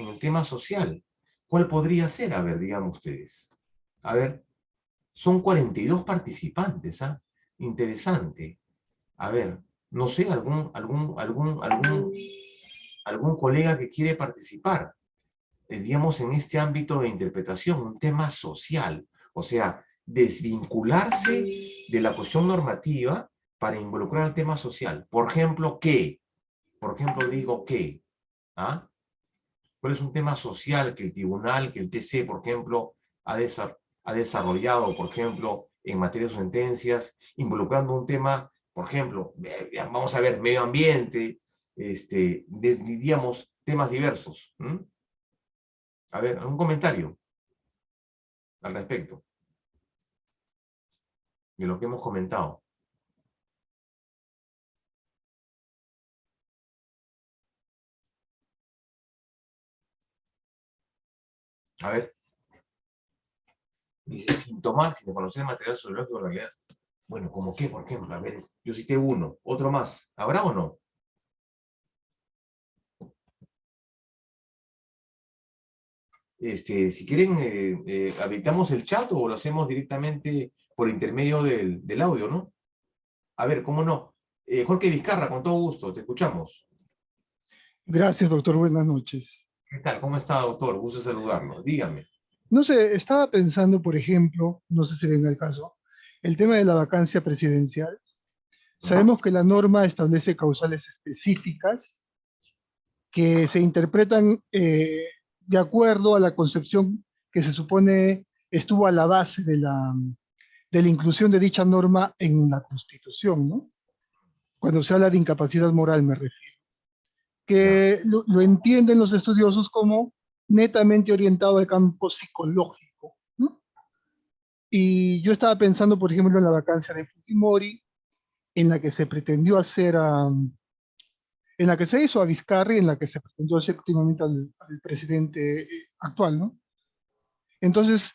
social. ¿Cuál podría ser? A ver, digamos ustedes. A ver, son 42 participantes, ¿ah? Interesante. A ver, no sé, algún colega que quiere participar, digamos, en este ámbito de interpretación, un tema social, o sea, desvincularse de la cuestión normativa para involucrar el tema social. Por ejemplo, ¿qué? Por ejemplo, digo, ¿qué? ¿Ah? ¿Cuál es un tema social que el tribunal, que el TC, por ejemplo, ha desarrollado, por ejemplo, en materia de sentencias, involucrando un tema, por ejemplo, vamos a ver, medio ambiente, digamos, temas diversos? ¿Mm? A ver, ¿algún comentario al respecto de lo que hemos comentado? A ver, dice, sin tomar, sin conocer el material sociológico de la realidad. Bueno, ¿cómo qué, por ejemplo? A ver, yo cité uno, otro más. ¿Habrá o no? Si quieren, habilitamos el chat o lo hacemos directamente por intermedio del audio, ¿no? A ver, ¿cómo no? Jorge Vizcarra, con todo gusto, te escuchamos. Gracias, doctor. Buenas noches. ¿Qué tal? ¿Cómo está, doctor? Gusto saludarlo. Dígame. No sé, estaba pensando, por ejemplo, no sé si venga el caso, el tema de la vacancia presidencial. Ajá. Sabemos que la norma establece causales específicas que se interpretan de acuerdo a la concepción que se supone estuvo a la base de la inclusión de dicha norma en la Constitución, ¿no? Cuando se habla de incapacidad moral, me refiero. Ya. Que lo entienden los estudiosos como netamente orientado al campo psicológico, ¿no? Y yo estaba pensando, por ejemplo, en la vacancia de Fujimori, en la que se pretendió hacer en la que se hizo a Vizcarri, en la que se pretendió hacer últimamente al presidente actual, ¿no? Entonces,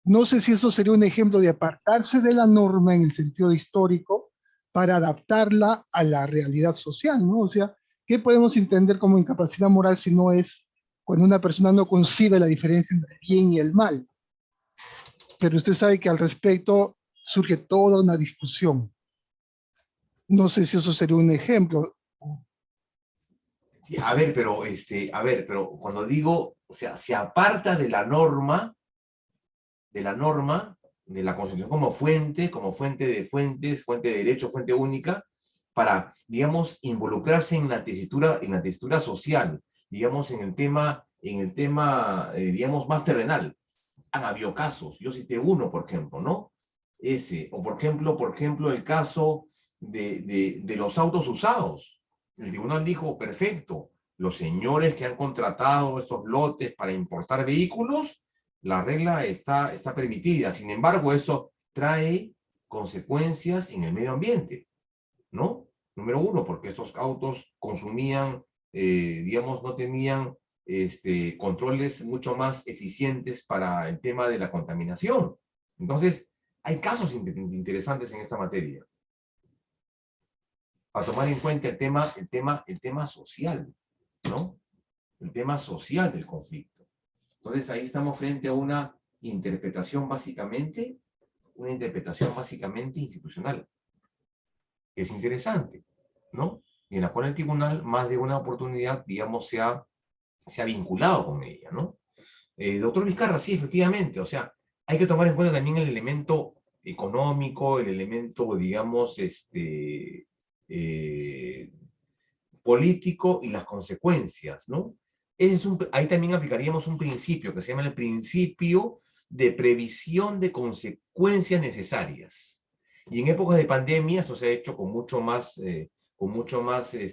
no sé si eso sería un ejemplo de apartarse de la norma en el sentido histórico para adaptarla a la realidad social, ¿no? O sea, ¿qué podemos entender como incapacidad moral si no es cuando una persona no concibe la diferencia entre el bien y el mal? Pero usted sabe que al respecto surge toda una discusión. No sé si eso sería un ejemplo. Sí, a ver, pero cuando digo, o sea, se aparta de la Constitución como fuente de fuentes, fuente de derecho, fuente única, para, digamos, involucrarse en la textura social, digamos, digamos, más terrenal. Han habido casos, yo cité uno, por ejemplo, ¿no? Ese, o por ejemplo, el caso de los autos usados. El tribunal dijo, perfecto, los señores que han contratado estos lotes para importar vehículos, la regla está permitida. Sin embargo, eso trae consecuencias en el medio ambiente, ¿no? Número uno, porque estos autos consumían, digamos, no tenían controles mucho más eficientes para el tema de la contaminación. Entonces, hay casos interesantes en esta materia, para tomar en cuenta el tema social, ¿no? El tema social del conflicto. Entonces, ahí estamos frente a una interpretación básicamente institucional, que es interesante, ¿no? Y en la cual el tribunal, más de una oportunidad, digamos, se ha vinculado con ella, ¿no? Doctor Vizcarra, sí, efectivamente, o sea, hay que tomar en cuenta también el elemento económico, el elemento, digamos, eh, político y las consecuencias, ¿no? Ahí también aplicaríamos un principio que se llama el principio de previsión de consecuencias necesarias. Y en épocas de pandemia esto se ha hecho con mucho más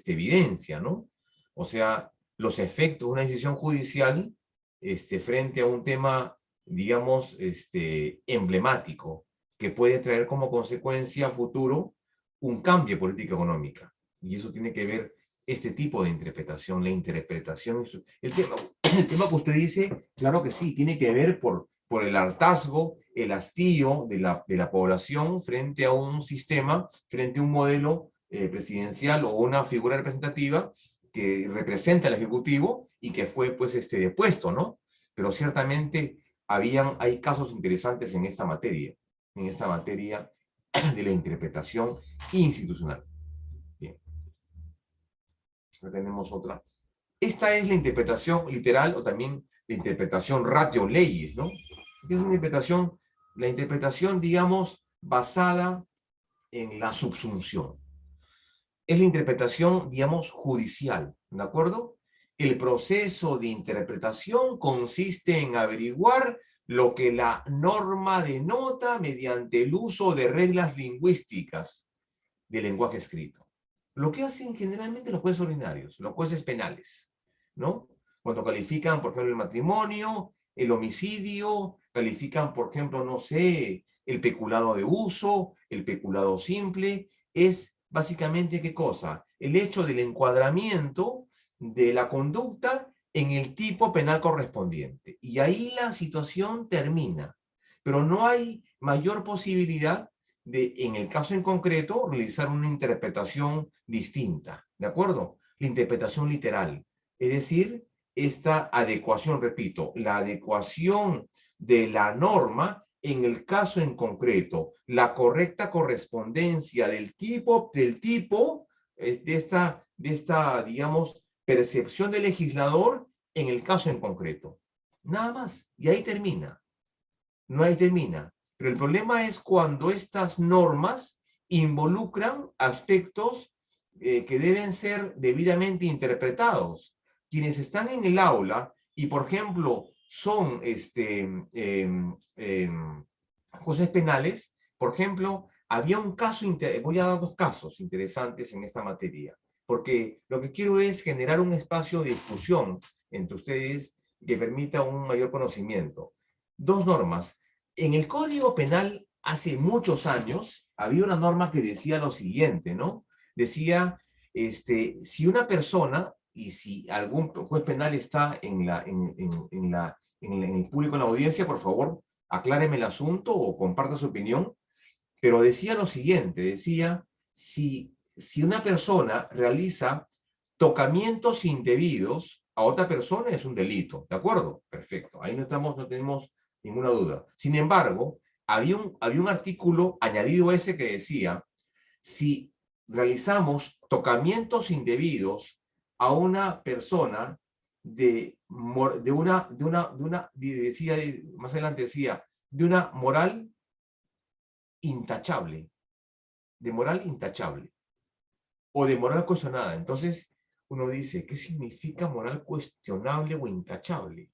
evidencia, ¿no? O sea, los efectos de una decisión judicial frente a un tema, digamos, emblemático, que puede traer como consecuencia a futuro un cambio de política económica. Y eso tiene que ver este tipo de interpretación, la interpretación. El tema que usted dice, claro que sí, tiene que ver por el hartazgo, el hastío de la población frente a un sistema, frente a un modelo presidencial o una figura representativa que representa al Ejecutivo y que fue pues depuesto, ¿no? Pero ciertamente hay casos interesantes en esta materia de la interpretación institucional. Bien, ya tenemos otra. Esta es la interpretación literal o también la interpretación ratio leyes, ¿no? Es una la interpretación, digamos, basada en la subsunción. Es la interpretación, digamos, judicial, ¿de acuerdo? El proceso de interpretación consiste en averiguar lo que la norma denota mediante el uso de reglas lingüísticas del lenguaje escrito. Lo que hacen generalmente los jueces ordinarios, los jueces penales, ¿no? Cuando califican, por ejemplo, el matrimonio, el homicidio, califican, por ejemplo, no sé, el peculado de uso, el peculado simple, es básicamente ¿qué cosa? El hecho del encuadramiento de la conducta en el tipo penal correspondiente. Y ahí la situación termina. Pero no hay mayor posibilidad en el caso en concreto, realizar una interpretación distinta, ¿de acuerdo? La interpretación literal, es decir, esta adecuación, repito, la adecuación de la norma en el caso en concreto, la correcta correspondencia del tipo, digamos, percepción del legislador en el caso en concreto. Nada más. Y ahí termina. No ahí termina. Pero el problema es cuando estas normas involucran aspectos que deben ser debidamente interpretados. Quienes están en el aula y, por ejemplo, son jueces penales, por ejemplo, había un caso, voy a dar dos casos interesantes en esta materia, porque lo que quiero es generar un espacio de discusión entre ustedes que permita un mayor conocimiento. Dos normas. En el Código Penal, hace muchos años, había una norma que decía lo siguiente, ¿no? Decía, si una persona, y si algún juez penal está en el público, en la audiencia, por favor, acláreme el asunto o comparta su opinión, pero decía lo siguiente, decía, si una persona realiza tocamientos indebidos a otra persona es un delito, ¿de acuerdo? Perfecto, ahí no tenemos ninguna duda. Sin embargo, había un artículo añadido a ese que decía, si realizamos tocamientos indebidos a una persona decía, más adelante decía, de una moral intachable, o de moral cuestionada. Entonces, uno dice, ¿qué significa moral cuestionable o intachable?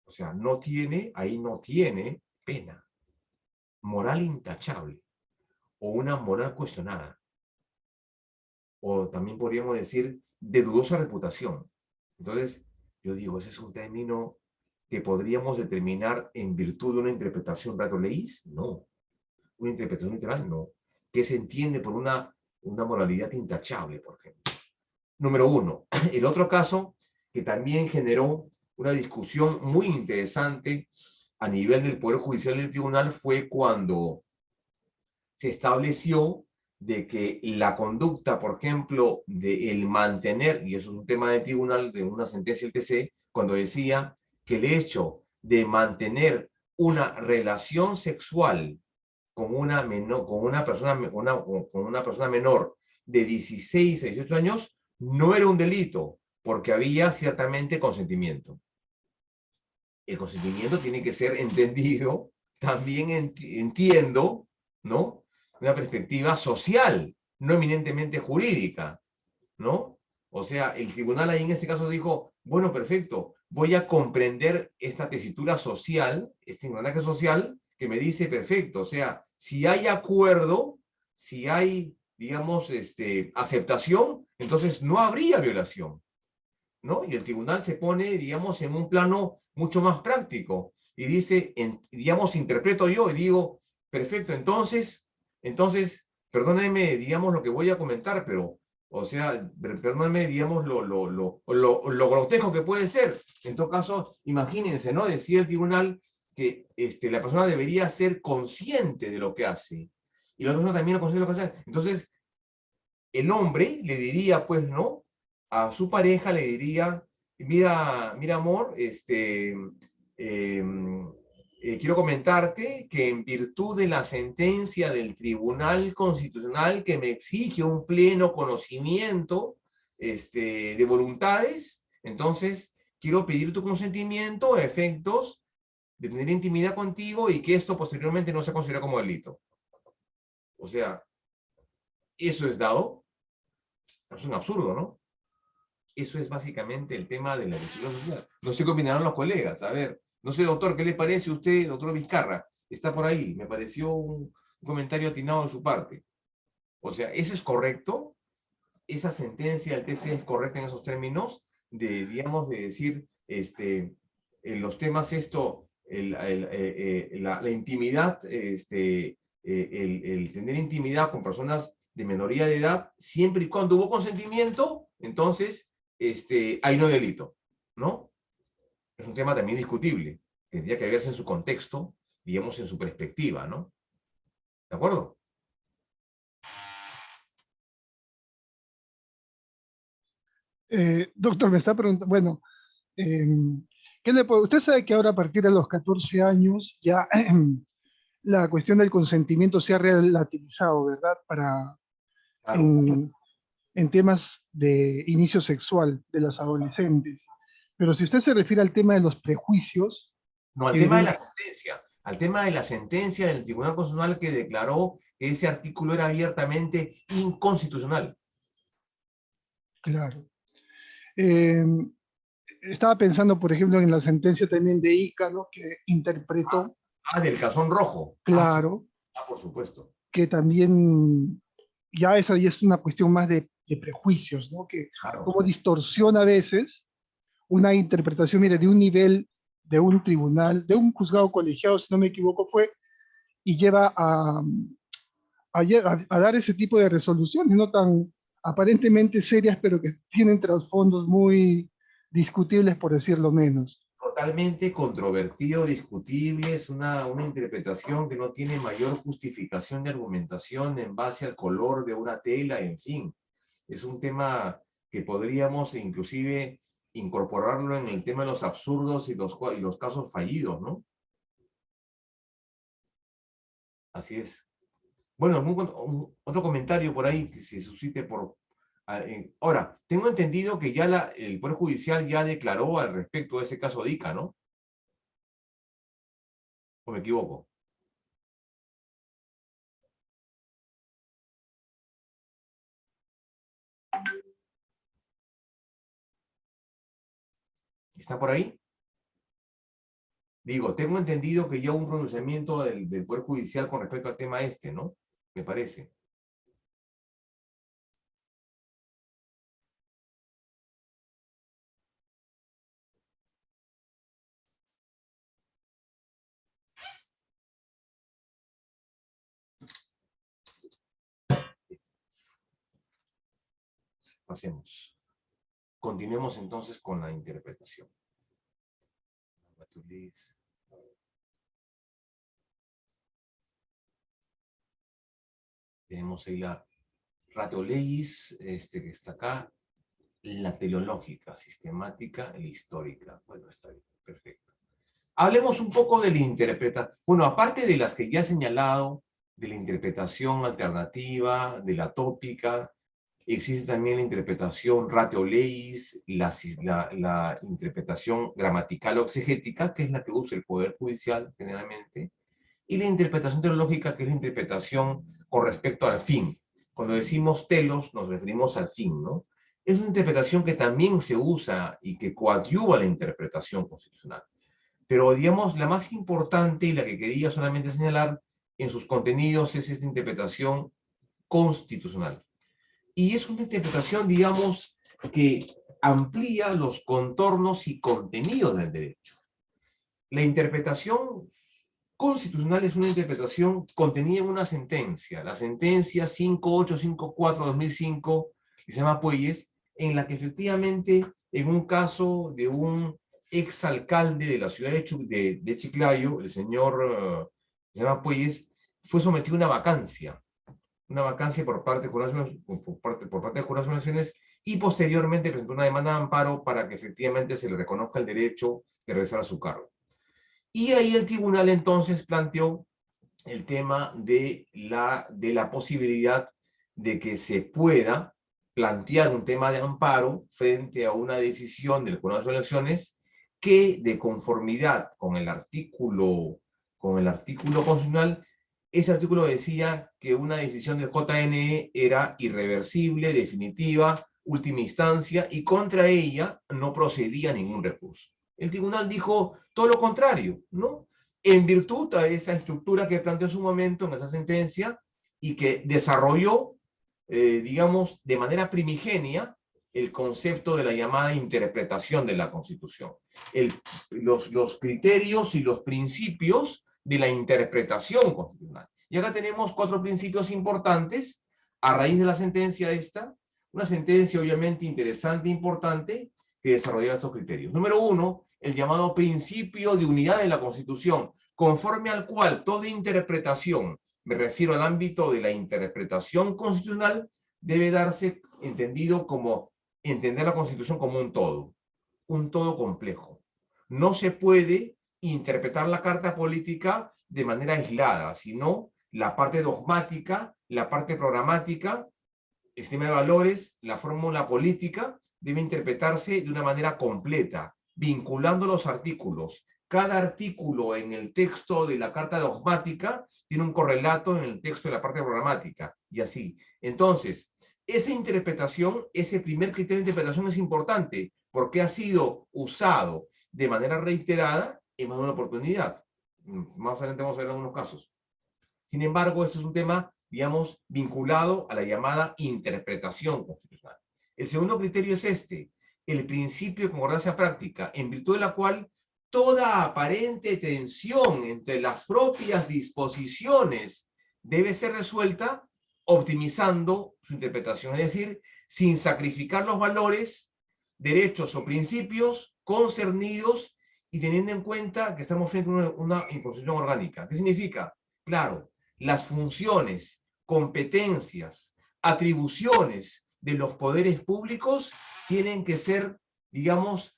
O sea, ahí no tiene pena. Moral intachable, o una moral cuestionada. O también podríamos decir, de dudosa reputación. Entonces, yo digo, ese es un término que podríamos determinar en virtud de una interpretación rato leís. No. Una interpretación literal, no. ¿Qué se entiende por una moralidad intachable, por ejemplo? Número uno. El otro caso que también generó una discusión muy interesante a nivel del Poder Judicial del Tribunal fue cuando se estableció de que la conducta, por ejemplo, de el mantener, y eso es un tema de tribunal, de una sentencia del TC, cuando decía que el hecho de mantener una relación sexual con una persona menor de 16 a 18 años no era un delito, porque había ciertamente consentimiento. El consentimiento tiene que ser entendido, también entiendo, ¿no? Una perspectiva social, no eminentemente jurídica, ¿no? O sea, el tribunal ahí en ese caso dijo, bueno, perfecto, voy a comprender esta tesitura social, este engranaje social, que me dice, perfecto, o sea, si hay acuerdo, si hay, digamos, aceptación, entonces no habría violación, ¿no? Y el tribunal se pone, digamos, en un plano mucho más práctico y dice, digamos, interpreto yo y digo, perfecto, entonces, perdónenme, digamos, lo que voy a comentar, pero, o sea, perdónenme, digamos, lo grotesco que puede ser. En todo caso, imagínense, ¿no? Decía el tribunal que la persona debería ser consciente de lo que hace. Y la persona también es consciente de lo que hace. Entonces, el hombre le diría, pues, ¿no? A su pareja le diría, mira amor, quiero comentarte que en virtud de la sentencia del Tribunal Constitucional que me exige un pleno conocimiento de voluntades, entonces quiero pedir tu consentimiento a efectos de tener intimidad contigo y que esto posteriormente no se considere como delito. O sea, eso es dado. Es un absurdo, ¿no? Eso es básicamente el tema de la decisión social. No sé qué opinarán los colegas. A ver, no sé, doctor, ¿qué le parece a usted, doctor Vizcarra? Está por ahí. Me pareció un comentario atinado de su parte. O sea, ¿eso es correcto? ¿Esa sentencia del TC es correcta en esos términos? Digamos, de decir, en los temas la intimidad, el tener intimidad con personas de minoría de edad, siempre y cuando hubo consentimiento, entonces hay no delito, ¿no? Es un tema también discutible. Tendría que verse en su contexto, digamos, en su perspectiva, ¿no? ¿De acuerdo? Doctor, me está preguntando, bueno, usted sabe que ahora a partir de los 14 años ya la cuestión del consentimiento se ha relativizado, ¿verdad? Claro. En, en temas de inicio sexual de las adolescentes. Pero si usted se refiere al tema de los prejuicios, No, al tema de la sentencia. Al tema de la sentencia del Tribunal Constitucional que declaró que ese artículo era abiertamente inconstitucional. claro. Eh, Estaba pensando, por ejemplo, en la sentencia también de Ícaro, que interpretó, Del calzón rojo. Sí. claro, Por supuesto. que también ya esa ya es una cuestión más de prejuicios, ¿no? Que Claro. cómo distorsiona a veces una interpretación, mire, de un nivel de un tribunal, de un juzgado colegiado, si no me equivoco, fue, y lleva a dar ese tipo de resoluciones, no tan aparentemente serias, pero que tienen trasfondos muy discutibles, por decirlo menos. Totalmente controvertido, discutible, es una interpretación que no tiene mayor justificación de argumentación en base al color de una tela, en fin. Es un tema que podríamos inclusive incorporarlo en el tema de los absurdos y los casos fallidos, ¿no? Así es. Bueno, otro comentario por ahí que se suscite por... Ahora, tengo entendido que ya el Poder Judicial ya declaró al respecto de ese caso de Ica, ¿no? ¿O me equivoco? ¿Está por ahí? Digo, tengo entendido que ya hubo un pronunciamiento del Poder Judicial con respecto al tema este, ¿no? Me parece. Pasemos. Continuemos entonces con la interpretación. Tenemos ahí la ratio legis, que está acá, la teleológica, sistemática e histórica. Bueno, está bien, perfecto. Hablemos un poco de la interpretación. Bueno, aparte de las que ya he señalado, de la interpretación alternativa, de la tópica, existe también la interpretación ratio legis, la interpretación gramatical o exegética, que es la que usa el Poder Judicial generalmente, y la interpretación teológica, que es la interpretación con respecto al fin. Cuando decimos telos, nos referimos al fin, ¿no? Es una interpretación que también se usa y que coadyuva la interpretación constitucional. Pero, digamos, la más importante y la que quería solamente señalar en sus contenidos es esta interpretación constitucional. Y es una interpretación, digamos, que amplía los contornos y contenidos del derecho. La interpretación constitucional es una interpretación contenida en una sentencia, la sentencia 5854-2005, que se llama Puelles, en la que efectivamente, en un caso de un exalcalde de la ciudad de Chiclayo, el señor, se llama Puelles, fue sometido a una vacancia por parte de Juradas Naciones, y posteriormente presentó una demanda de amparo para que efectivamente se le reconozca el derecho de regresar a su cargo. Y ahí el tribunal entonces planteó el tema de la posibilidad de que se pueda plantear un tema de amparo frente a una decisión del Jurado de Elecciones que, de conformidad con el artículo constitucional, ese artículo decía que una decisión del JNE era irreversible, definitiva, última instancia, y contra ella no procedía ningún recurso. El tribunal dijo todo lo contrario, ¿no? En virtud de esa estructura que planteó en su momento en esa sentencia y que desarrolló, digamos, de manera primigenia el concepto de la llamada interpretación de la Constitución. Los criterios y los principios de la interpretación constitucional. Y acá tenemos 4 principios importantes a raíz de la sentencia esta, una sentencia obviamente interesante e importante que desarrolla estos criterios. Número 1, el llamado principio de unidad de la Constitución, conforme al cual toda interpretación, me refiero al ámbito de la interpretación constitucional, debe darse entendido como entender la Constitución como un todo complejo. No se puede interpretar la Carta Política de manera aislada, sino la parte dogmática, la parte programática sistema de valores, la fórmula política debe interpretarse de una manera completa, vinculando los artículos. Cada artículo en el texto de la carta dogmática tiene un correlato en el texto de la parte programática, y así. Entonces, esa interpretación, ese primer criterio de interpretación es importante, porque ha sido usado de manera reiterada en más de una oportunidad. Más adelante vamos a ver algunos casos. Sin embargo, este es un tema, digamos, vinculado a la llamada interpretación constitucional. El segundo criterio es este, el principio de concordancia práctica, en virtud de la cual toda aparente tensión entre las propias disposiciones debe ser resuelta optimizando su interpretación, es decir, sin sacrificar los valores, derechos o principios concernidos y teniendo en cuenta que estamos frente a una imposición orgánica. ¿Qué significa? Claro, las funciones, competencias, atribuciones de los poderes públicos tienen que ser, digamos,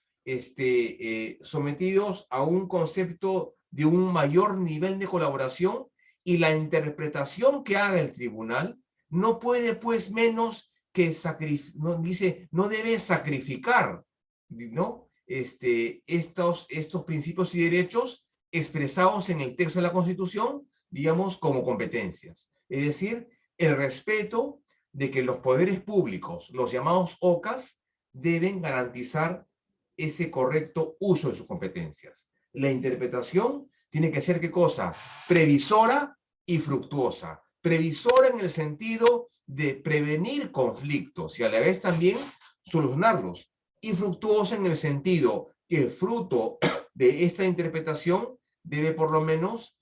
sometidos a un concepto de un mayor nivel de colaboración, y la interpretación que haga el tribunal no puede, pues, menos que no debe sacrificar, ¿no? Estos principios y derechos expresados en el texto de la Constitución, digamos, como competencias. Es decir, el respeto de que los poderes públicos, los llamados OCAS, deben garantizar ese correcto uso de sus competencias. La interpretación tiene que ser, ¿qué cosa? Previsora y fructuosa. Previsora en el sentido de prevenir conflictos y a la vez también solucionarlos. Y fructuosa en el sentido que el fruto de esta interpretación debe por lo menos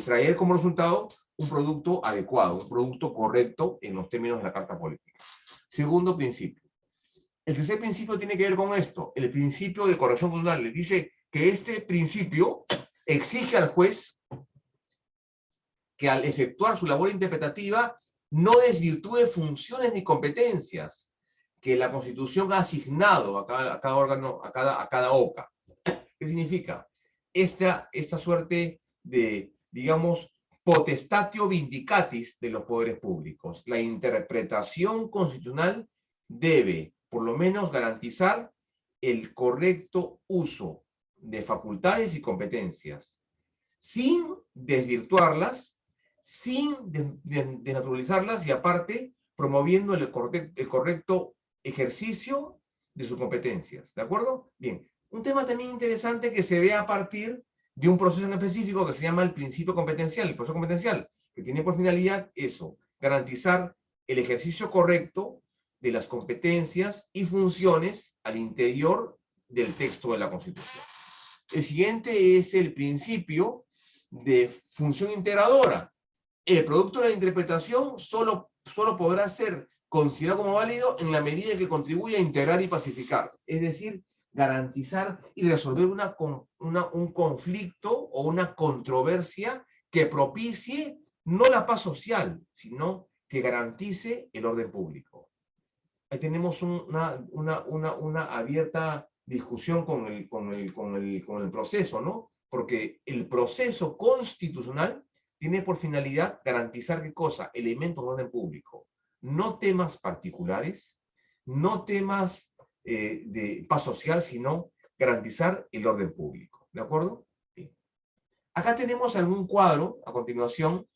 traer como resultado un producto adecuado, un producto correcto en los términos de la Carta Política. Segundo principio. El tercer principio tiene que ver con esto, el principio de corrección constitucional. Le dice que este principio exige al juez que al efectuar su labor interpretativa no desvirtúe funciones ni competencias que la Constitución ha asignado a cada órgano, a cada OCA. ¿Qué significa? Esta suerte de, digamos, potestatio vindicatis de los poderes públicos. La interpretación constitucional debe, por lo menos, garantizar el correcto uso de facultades y competencias, sin desvirtuarlas, sin desnaturalizarlas y aparte promoviendo el correcto ejercicio de sus competencias. ¿De acuerdo? Bien. Un tema también interesante que se ve a partir de un proceso en específico que se llama el principio competencial, el proceso competencial, que tiene por finalidad eso, garantizar el ejercicio correcto de las competencias y funciones al interior del texto de la Constitución. El siguiente es el principio de función integradora. El producto de la interpretación solo podrá ser considerado como válido en la medida en que contribuya a integrar y pacificar. Es decir, garantizar y resolver un conflicto o una controversia que propicie no la paz social, sino que garantice el orden público. Ahí tenemos una abierta discusión con el proceso, ¿no? Porque el proceso constitucional tiene por finalidad garantizar ¿qué cosa? Elementos de orden público, no temas particulares, no temas de paz social, sino garantizar el orden público. ¿De acuerdo? Bien. Acá tenemos algún cuadro, a continuación,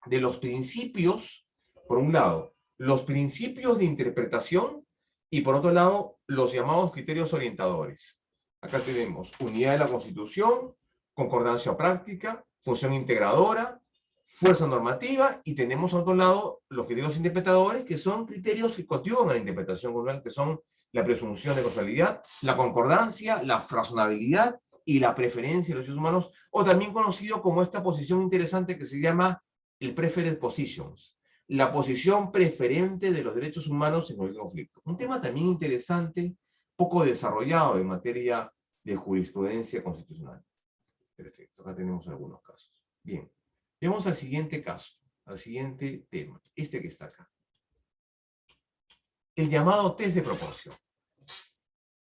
de los principios, por un lado, los principios de interpretación y por otro lado, los llamados criterios orientadores. Acá tenemos unidad de la Constitución, concordancia práctica, función integradora, fuerza normativa, y tenemos a otro lado los criterios interpretadores, que son criterios que coadyuvan a la interpretación constitucional, que son la presunción de causalidad, la concordancia, la razonabilidad y la preferencia de los derechos humanos, o también conocido como esta posición interesante que se llama el preferred positions, la posición preferente de los derechos humanos en el conflicto. Un tema también interesante, poco desarrollado en materia de jurisprudencia constitucional. Perfecto, acá tenemos algunos casos. Bien, vamos al siguiente caso, al siguiente tema, este que está acá. El llamado test de proporción.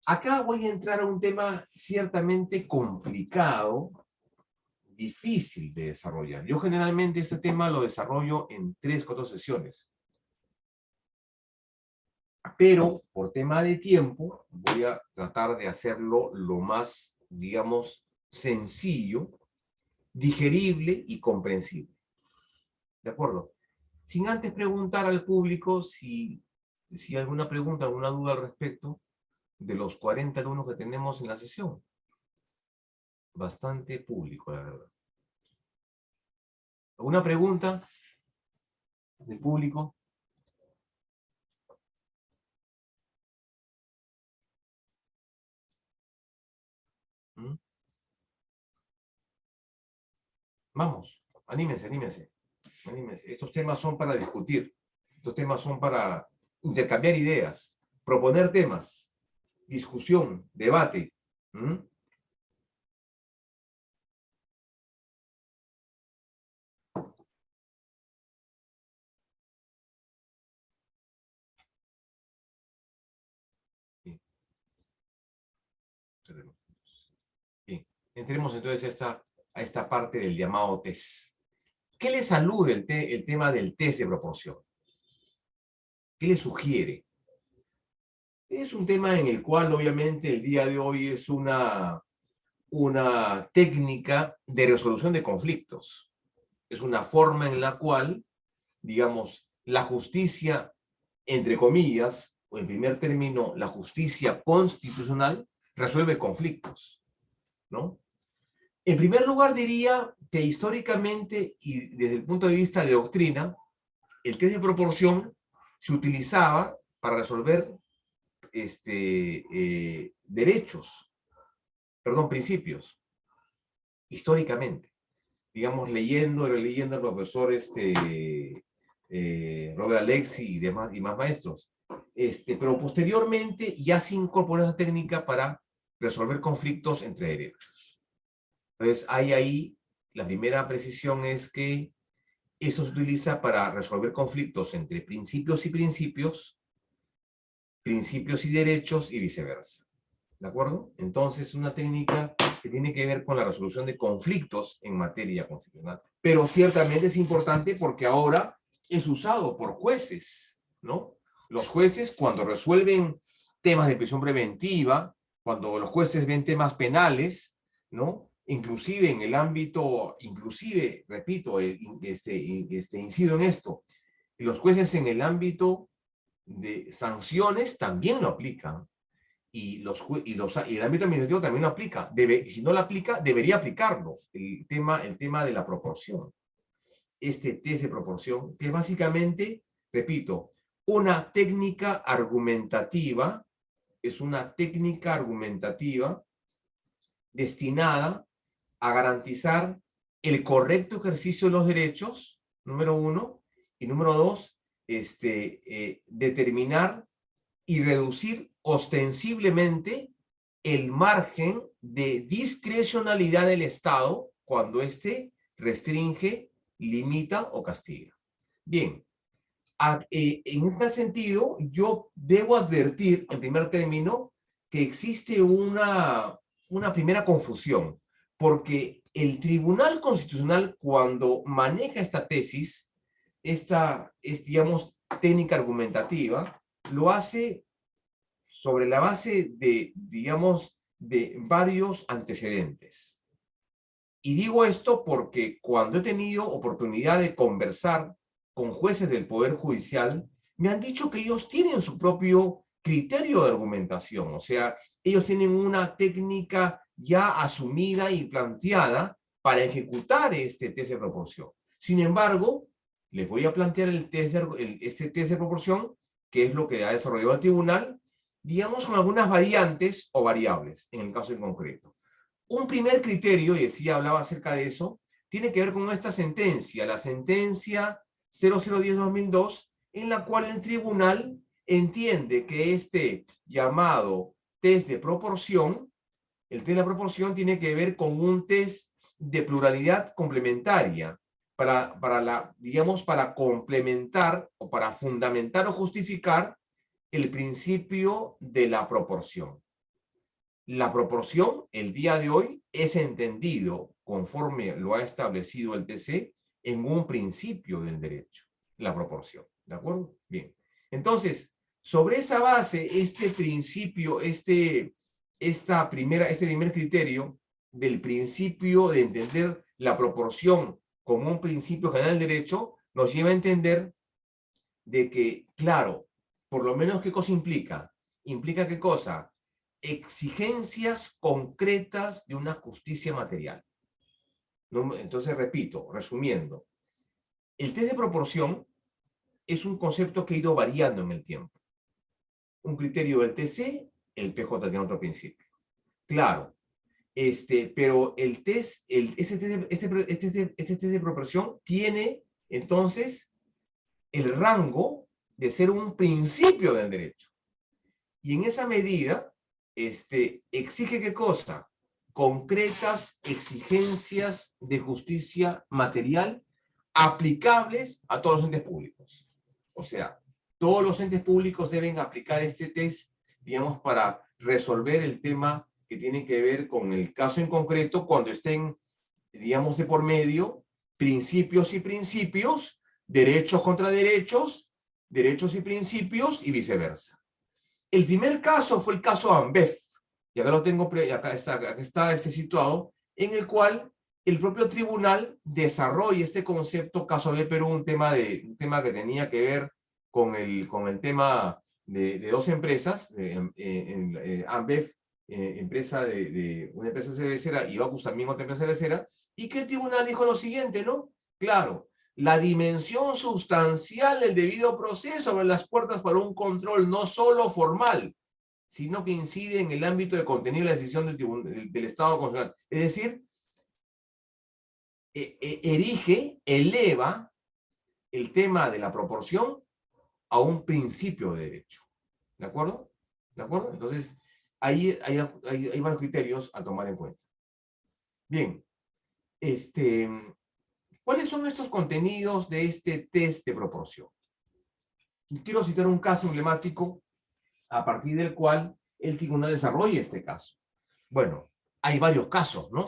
Acá voy a entrar a un tema ciertamente complicado, difícil de desarrollar. Yo generalmente este tema lo desarrollo en 3, 4 sesiones. Pero por tema de tiempo voy a tratar de hacerlo lo más, digamos, sencillo, digerible y comprensible. ¿De acuerdo? Sin antes preguntar al público si alguna pregunta, alguna duda al respecto de los 40 alumnos que tenemos en la sesión. Bastante público, la verdad. ¿Alguna pregunta del público? ¿Mm? Vamos, anímense, anímense. Anímense. Estos temas son para discutir. Estos temas son para intercambiar ideas, proponer temas, discusión, debate. ¿Mm? Bien. Entremos entonces a esta parte del llamado test. ¿Qué le alude el tema del test de proporción? ¿Qué le sugiere? Es un tema en el cual obviamente el día de hoy es una técnica de resolución de conflictos. Es una forma en la cual, digamos, la justicia, entre comillas, o en primer término, la justicia constitucional, resuelve conflictos, ¿no? En primer lugar, diría que históricamente y desde el punto de vista de doctrina, el test de proporción se utilizaba para resolver principios, históricamente. Digamos, leyendo al profesor Robert Alexi y más maestros. Pero posteriormente ya se incorporó esa técnica para resolver conflictos entre derechos. Entonces, hay ahí, la primera precisión es que eso se utiliza para resolver conflictos entre principios y principios y derechos y viceversa. ¿De acuerdo? Entonces, una técnica que tiene que ver con la resolución de conflictos en materia constitucional. Pero ciertamente es importante porque ahora es usado por jueces, ¿no? Los jueces, cuando resuelven temas de prisión preventiva, cuando los jueces ven temas penales, ¿no? Inclusive en el ámbito, repito, incido en esto, los jueces en el ámbito de sanciones también lo aplican. Y el ámbito administrativo también lo aplica. Si no lo aplica, debería aplicarlo. El tema de la proporción. Este test de proporción, que es básicamente, repito, una técnica argumentativa, es una técnica argumentativa destinada a garantizar el correcto ejercicio de los derechos, número 1, y número 2, determinar y reducir ostensiblemente el margen de discrecionalidad del Estado cuando éste restringe, limita o castiga. Bien, en este sentido, yo debo advertir, en primer término, que existe una primera confusión, porque el Tribunal Constitucional, cuando maneja esta tesis, digamos, técnica argumentativa, lo hace sobre la base de, digamos, de varios antecedentes. Y digo esto porque cuando he tenido oportunidad de conversar con jueces del Poder Judicial, me han dicho que ellos tienen su propio criterio de argumentación, o sea, ellos tienen una técnica ya asumida y planteada para ejecutar este test de proporción. Sin embargo, les voy a plantear este test de proporción, que es lo que ha desarrollado el tribunal, digamos con algunas variantes o variables, en el caso en concreto. Un primer criterio, y hablaba acerca de eso, tiene que ver con esta sentencia, la sentencia 0010-2002, en la cual el tribunal entiende que este llamado test de proporción, el test de proporción tiene que ver con un test de pluralidad complementaria, para complementar o para fundamentar o justificar el principio de la proporción. La proporción, el día de hoy, es entendido conforme lo ha establecido el TC, en un principio del derecho, la proporción. ¿De acuerdo? Bien. Entonces, sobre esa base, este principio, este primer criterio del principio de entender la proporción como un principio general del derecho, nos lleva a entender de que, claro, por lo menos, ¿qué cosa implica? ¿Implica qué cosa? Exigencias concretas de una justicia material. Entonces, repito, resumiendo, el test de proporción es un concepto que ha ido variando en el tiempo. Un criterio del TC, el PJ tiene otro principio. Claro, pero el test, este test de proporción tiene, entonces, el rango de ser un principio del derecho. Y en esa medida, exige ¿qué cosa? Concretas exigencias de justicia material aplicables a todos los entes públicos. O sea, todos los entes públicos deben aplicar este test, digamos, para resolver el tema que tiene que ver con el caso en concreto, cuando estén, digamos, de por medio, principios y principios, derechos contra derechos, derechos y principios, y viceversa. El primer caso fue el caso Ambev, y acá lo tengo, acá está situado, en el cual el propio tribunal desarrolla este concepto, caso Ambev Perú, un tema que tenía que ver con el tema de dos empresas, Ambev, una empresa cervecera, y Bacus también otra empresa cervecera, y que el tribunal dijo lo siguiente, ¿no? Claro, la dimensión sustancial del debido proceso abre las puertas para un control no solo formal, sino que incide en el ámbito de contenido de la decisión del Estado constitucional. Es decir, eleva el tema de la proporción a un principio de derecho. ¿De acuerdo? ¿De acuerdo? Entonces, hay varios criterios a tomar en cuenta. Bien, ¿cuáles son estos contenidos de este test de proporción? Quiero citar un caso emblemático a partir del cual el tribunal desarrolla este caso. Bueno, hay varios casos, ¿no?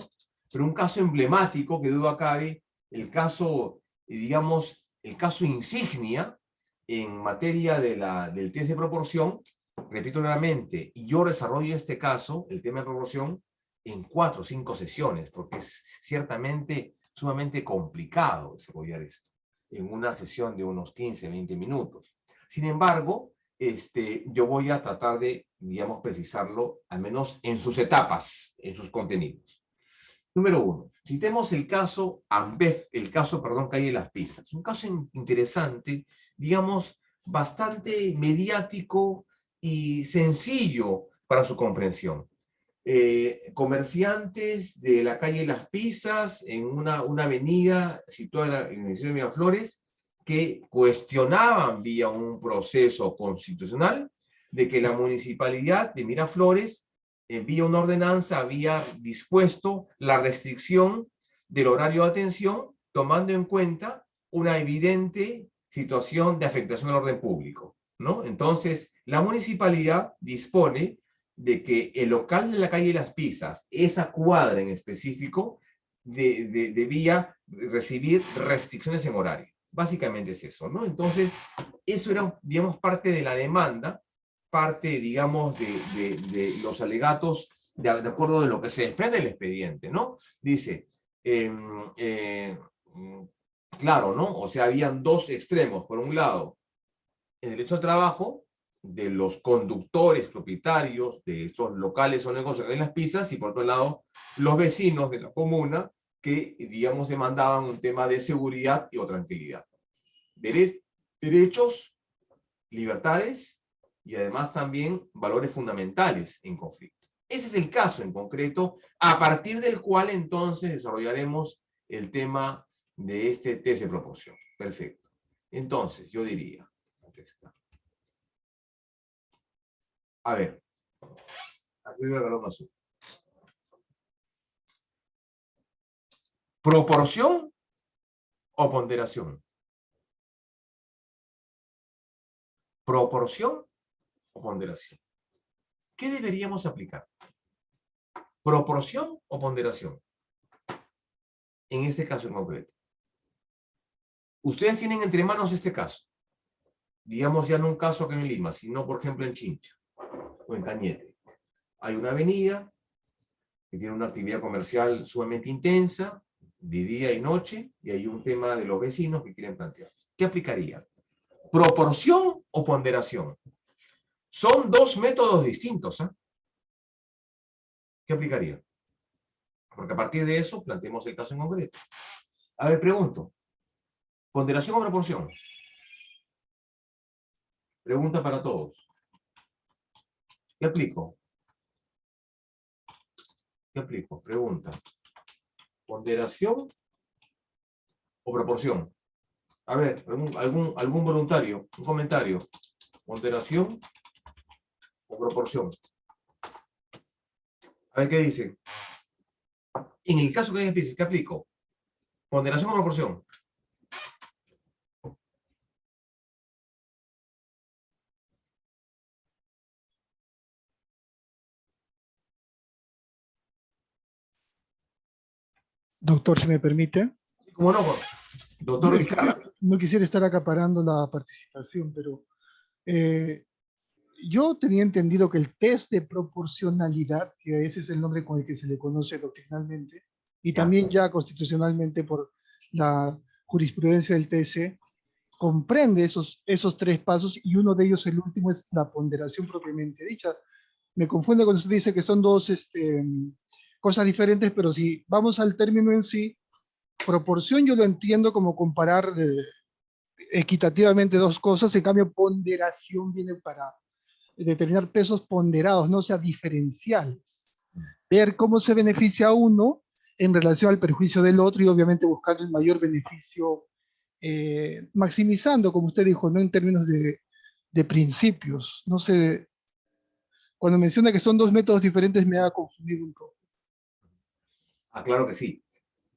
Pero un caso emblemático, que duda cabe, el caso, digamos, el caso insignia en materia del test de proporción, repito nuevamente, yo desarrollo este caso, el tema de proporción, en 4 o 5 sesiones, porque es ciertamente sumamente complicado desarrollar esto en una sesión de unos 15, 20 minutos. Sin embargo, yo voy a tratar de, digamos, precisarlo, al menos en sus etapas, en sus contenidos. Número 1, citemos el caso Ambev, Calle Las Pizzas. Un caso interesante, digamos, bastante mediático y sencillo para su comprensión. Comerciantes de la calle Las Pizzas, en una avenida situada en el distrito de Miraflores, que cuestionaban vía un proceso constitucional de que la municipalidad de Miraflores, vía una ordenanza, había dispuesto la restricción del horario de atención, tomando en cuenta una evidente situación de afectación al orden público, ¿no? Entonces, la municipalidad dispone de que el local de la calle Las Pizzas, esa cuadra en específico, debía recibir restricciones en horario. Básicamente es eso, ¿no? Entonces, eso era, digamos, parte de la demanda, parte, digamos, de los alegatos, de acuerdo de lo que se desprende del expediente, ¿no? Dice, claro, ¿no? O sea, habían dos extremos. Por un lado, el derecho al trabajo de los conductores propietarios de estos locales o negocios en Las Pizzas, y por otro lado, los vecinos de la comuna que, digamos, demandaban un tema de seguridad o tranquilidad. Derechos, libertades y además también valores fundamentales en conflicto. Ese es el caso en concreto, a partir del cual entonces desarrollaremos el tema de este test de proporción. Perfecto. Entonces, yo diría, aquí está. A ver, aquí voy a agarrar un azul. ¿Proporción o ponderación? ¿Proporción o ponderación? ¿Qué deberíamos aplicar? ¿Proporción o ponderación? en este caso en concreto? Ustedes tienen entre manos este caso. Digamos ya no un caso acá en Lima, sino por ejemplo en Chincha o en Cañete. Hay una avenida que tiene una actividad comercial sumamente intensa, de día y noche, y hay un tema de los vecinos que quieren plantear. ¿Qué aplicaría? ¿Proporción o ponderación? Son dos métodos distintos, ¿eh? ¿Qué aplicaría? Porque a partir de eso planteemos el caso en concreto. A ver, pregunto. ¿Ponderación o proporción? Pregunta para todos. ¿Qué aplico? ¿Qué aplico? Pregunta. ¿Ponderación o proporción? A ver, algún voluntario, un comentario. ¿Ponderación o proporción? A ver qué dice. En el caso que empiece, ¿qué aplico? ¿Ponderación o proporción? Doctor, si me permite. ¿Cómo no, doctor Vizcarra? No quisiera estar acaparando la participación, pero yo tenía entendido que el test de proporcionalidad, que ese es el nombre con el que se le conoce doctrinalmente, y Ya. también ya constitucionalmente por la jurisprudencia del TC, comprende esos tres pasos y uno de ellos, el último, es la ponderación propiamente dicha. Me confunde cuando usted dice que son dos cosas diferentes, pero si vamos al término en sí, proporción yo lo entiendo como comparar equitativamente dos cosas, en cambio ponderación viene para determinar pesos ponderados, no, o sea, diferenciales. Ver cómo se beneficia a uno en relación al perjuicio del otro y obviamente buscando el mayor beneficio, maximizando, como usted dijo, ¿no? En términos de principios. No sé, cuando menciona que son dos métodos diferentes me ha confundido un poco. Ah, claro que sí.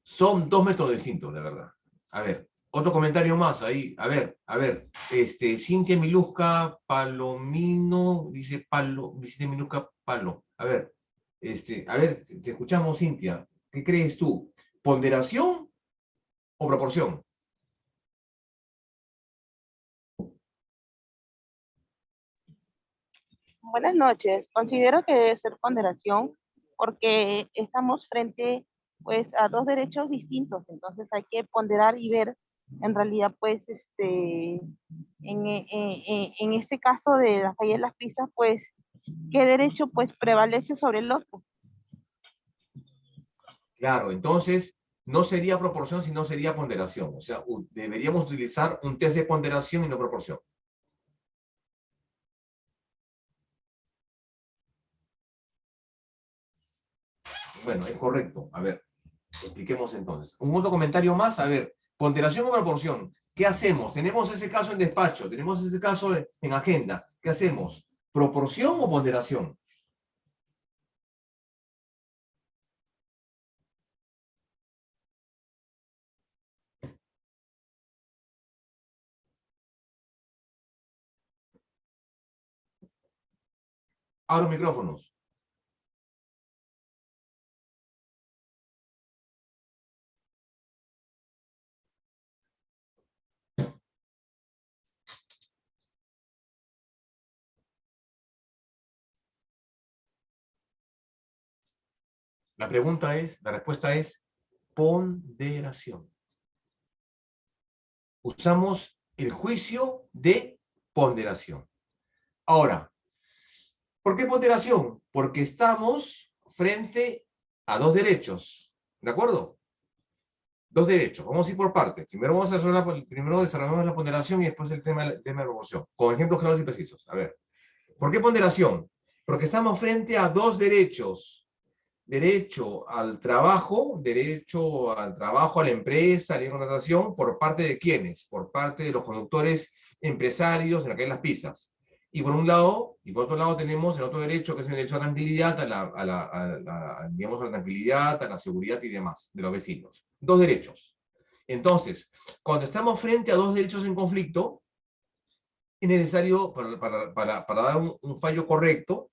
Son dos métodos distintos, la verdad. A ver, otro comentario más ahí. A ver. Cintia Milusca Palomino, dice Cintia Milusca Palo. A ver, te escuchamos, Cintia. ¿Qué crees tú? ¿Ponderación o proporción? Buenas noches. Considero que debe ser ponderación porque estamos frente pues a dos derechos distintos, entonces hay que ponderar y ver en realidad pues en este caso de la falla de las pizzas pues qué derecho pues prevalece sobre el otro. Claro, entonces no sería proporción, sino sería ponderación. O sea, deberíamos utilizar un test de ponderación y no proporción. Bueno, es correcto. A ver, expliquemos entonces. Un otro comentario más. A ver, ponderación o proporción. ¿Qué hacemos? Tenemos ese caso en despacho, tenemos ese caso en agenda. ¿Qué hacemos? ¿Proporción o ponderación? Abro micrófonos. La respuesta es ponderación. Usamos el juicio de ponderación. Ahora, ¿por qué ponderación? Porque estamos frente a dos derechos, ¿de acuerdo? Dos derechos. Vamos a ir por partes. Primero desarrollamos la ponderación y después el tema de proporción. Con ejemplos claros y precisos. A ver, ¿por qué ponderación? Porque estamos frente a dos derechos. Derecho al trabajo, a la empresa, a la contratación, ¿por parte de quiénes? Por parte de los conductores empresarios de la calle Las Pizzas. Y por un lado, y por otro lado tenemos el otro derecho, que es el derecho a la tranquilidad, digamos, a la tranquilidad, a la seguridad y demás, de los vecinos. Dos derechos. Entonces, cuando estamos frente a dos derechos en conflicto, es necesario, para dar un fallo correcto,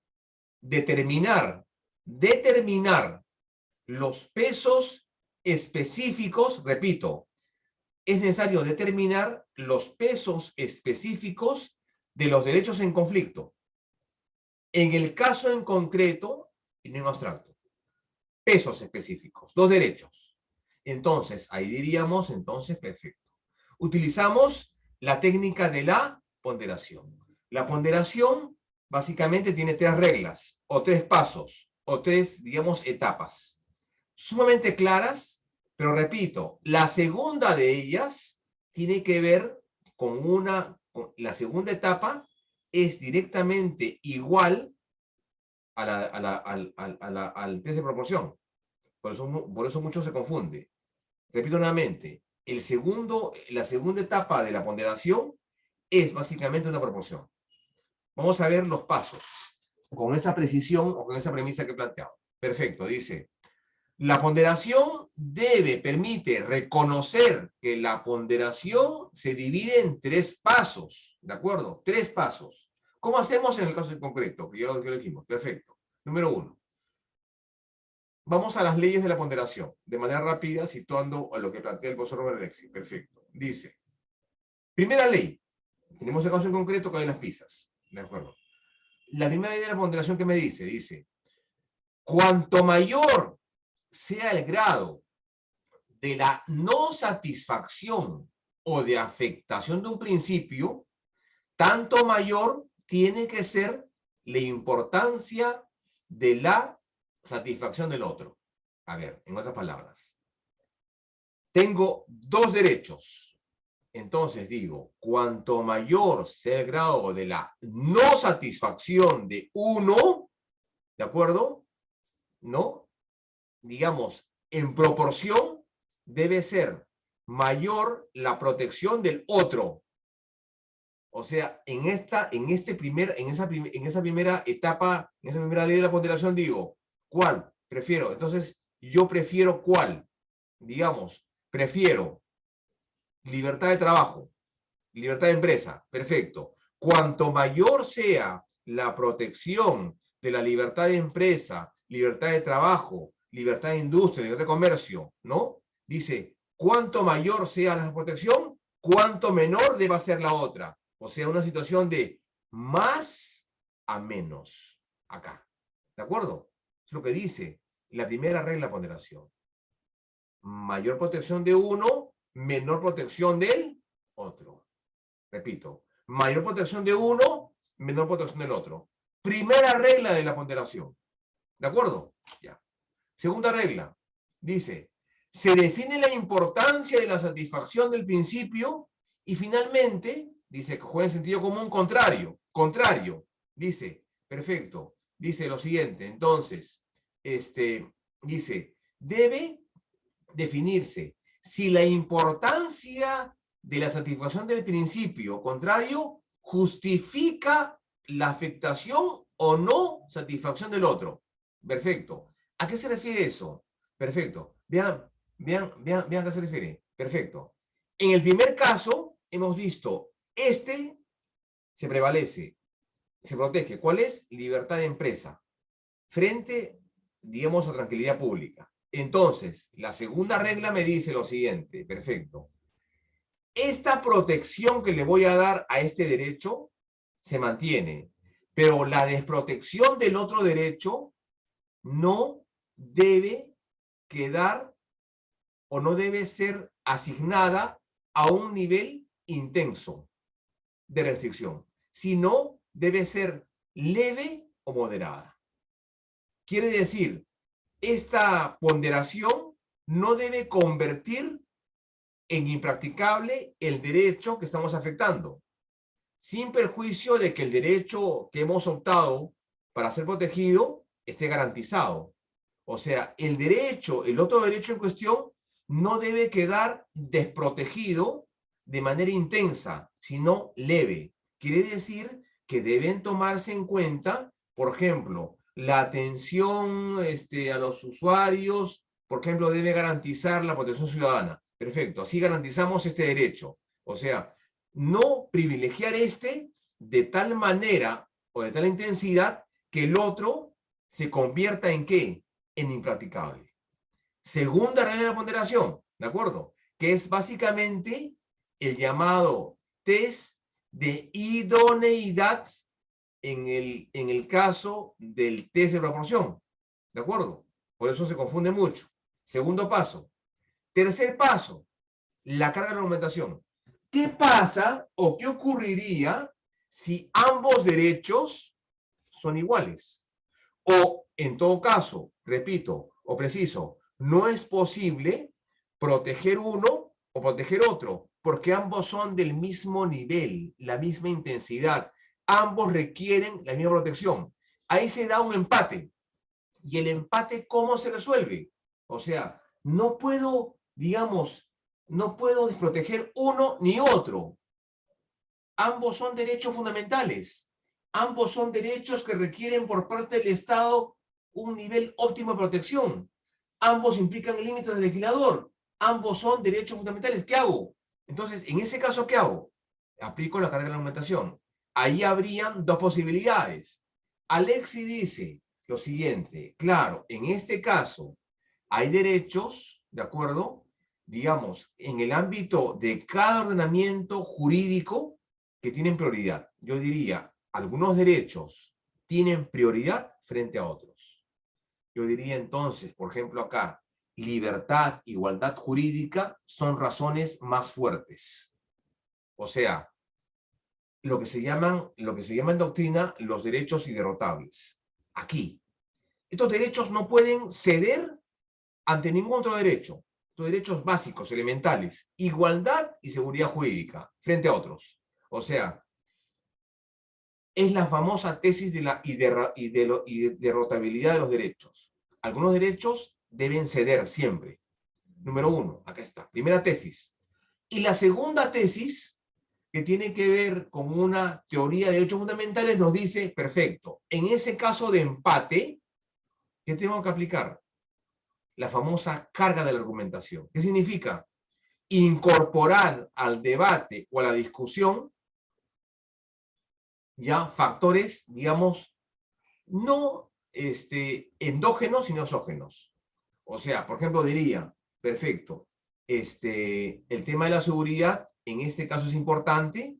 determinar los pesos específicos, repito, es necesario determinar los pesos específicos de los derechos en conflicto. En el caso en concreto, y no en abstracto, pesos específicos, 2 derechos. Entonces, ahí diríamos, entonces, perfecto. Utilizamos la técnica de la ponderación. La ponderación básicamente tiene 3 reglas, o 3 pasos, o 3, digamos, etapas. Sumamente claras, pero repito, la segunda de ellas tiene que ver con la segunda etapa es directamente igual al test de proporción. Por eso mucho se confunde. Repito nuevamente, la segunda etapa de la ponderación es básicamente una proporción. Vamos a ver los pasos, con esa precisión o con esa premisa que he planteado. Perfecto, dice, la ponderación permite reconocer que la ponderación se divide en 3 pasos, ¿de acuerdo? 3 pasos. ¿Cómo hacemos en el caso en concreto? Que ya lo dijimos, perfecto. Número 1. Vamos a las leyes de la ponderación, de manera rápida, situando a lo que plantea el profesor Robert Alexis. Perfecto. Dice, primera ley, tenemos el caso en concreto que hay las pizzas, ¿de acuerdo? La primera ley de la ponderación que me dice, cuanto mayor sea el grado de la no satisfacción o de afectación de un principio, tanto mayor tiene que ser la importancia de la satisfacción del otro. A ver, en otras palabras, tengo 2 derechos. Entonces digo, cuanto mayor sea el grado de la no satisfacción de uno, ¿de acuerdo? ¿No? Digamos, en proporción debe ser mayor la protección del otro. O sea, en esa primera etapa, en esa primera ley de la ponderación digo, ¿cuál? Prefiero. Entonces, yo prefiero ¿cuál? Digamos, prefiero libertad de trabajo, libertad de empresa. Perfecto. Cuanto mayor sea la protección de la libertad de empresa, libertad de trabajo, libertad de industria, libertad de comercio, ¿no? Dice, cuanto mayor sea la protección, cuanto menor deba ser la otra. O sea, una situación de más a menos acá. ¿De acuerdo? Es lo que dice la primera regla de ponderación. Mayor protección de uno, menor protección del otro. Repito, mayor protección de uno, menor protección del otro. Primera regla de la ponderación. ¿De acuerdo? Ya. Segunda regla. Dice, se define la importancia de la satisfacción del principio y finalmente, dice que juega en sentido común contrario. Contrario. Dice, perfecto. Dice lo siguiente. Entonces, dice, debe definirse si la importancia de la satisfacción del principio contrario justifica la afectación o no satisfacción del otro. Perfecto. ¿A qué se refiere eso? Perfecto. Vean a qué se refiere. Perfecto. En el primer caso, hemos visto, se prevalece, se protege. ¿Cuál es? Libertad de empresa. Frente, digamos, a tranquilidad pública. Entonces, la segunda regla me dice lo siguiente. Perfecto. Esta protección que le voy a dar a este derecho se mantiene, pero la desprotección del otro derecho no debe quedar o no debe ser asignada a un nivel intenso de restricción, sino debe ser leve o moderada. Quiere decir, esta ponderación no debe convertir en impracticable el derecho que estamos afectando, sin perjuicio de que el derecho que hemos optado para ser protegido esté garantizado. O sea, el otro derecho en cuestión no debe quedar desprotegido de manera intensa, sino leve. Quiere decir que deben tomarse en cuenta, por ejemplo, la atención a los usuarios, por ejemplo, debe garantizar la protección ciudadana. Perfecto, así garantizamos este derecho. O sea, no privilegiar de tal manera o de tal intensidad que el otro se convierta en ¿qué? En impracticable. segunda regla de la ponderación, ¿de acuerdo? Que es básicamente el llamado test de idoneidad en el caso del test de proporción, ¿de acuerdo? Por eso se confunde mucho. Segundo paso. Tercer paso, la carga de la argumentación. ¿Qué pasa o qué ocurriría si ambos derechos son iguales? O, en todo caso, repito o preciso, no es posible proteger uno o proteger otro, porque ambos son del mismo nivel, la misma intensidad. Ambos requieren la misma protección. Ahí se da un empate. ¿Y el empate cómo se resuelve? O sea, no puedo, digamos, no puedo desproteger uno ni otro. Ambos son derechos fundamentales. Ambos son derechos que requieren por parte del Estado un nivel óptimo de protección. Ambos implican límites del legislador. Ambos son derechos fundamentales. ¿Qué hago? Entonces, en ese caso, ¿qué hago? Aplico la carga de la argumentación. Ahí habrían dos posibilidades. Alexi dice lo siguiente, claro, en este caso hay derechos, ¿de acuerdo? Digamos, en el ámbito de cada ordenamiento jurídico que tienen prioridad. Yo diría, algunos derechos tienen prioridad frente a otros. Yo diría entonces, por ejemplo acá, libertad, igualdad jurídica son razones más fuertes. O sea, lo que se llama en doctrina los derechos irderrotables. Aquí, estos derechos no pueden ceder ante ningún otro derecho. Estos derechos básicos, elementales, igualdad y seguridad jurídica, frente a otros. O sea, es la famosa tesis de la irderrotabilidad de los derechos. Algunos derechos deben ceder siempre. Número uno, acá está, primera tesis. Y la segunda tesis, que tiene que ver con una teoría de derechos fundamentales, nos dice, perfecto, en ese caso de empate, ¿qué tengo que aplicar? La famosa carga de la argumentación. ¿Qué significa? Incorporar al debate o a la discusión ya factores, digamos, no endógenos, sino exógenos. O sea, por ejemplo, diría, perfecto, el tema de la seguridad en este caso es importante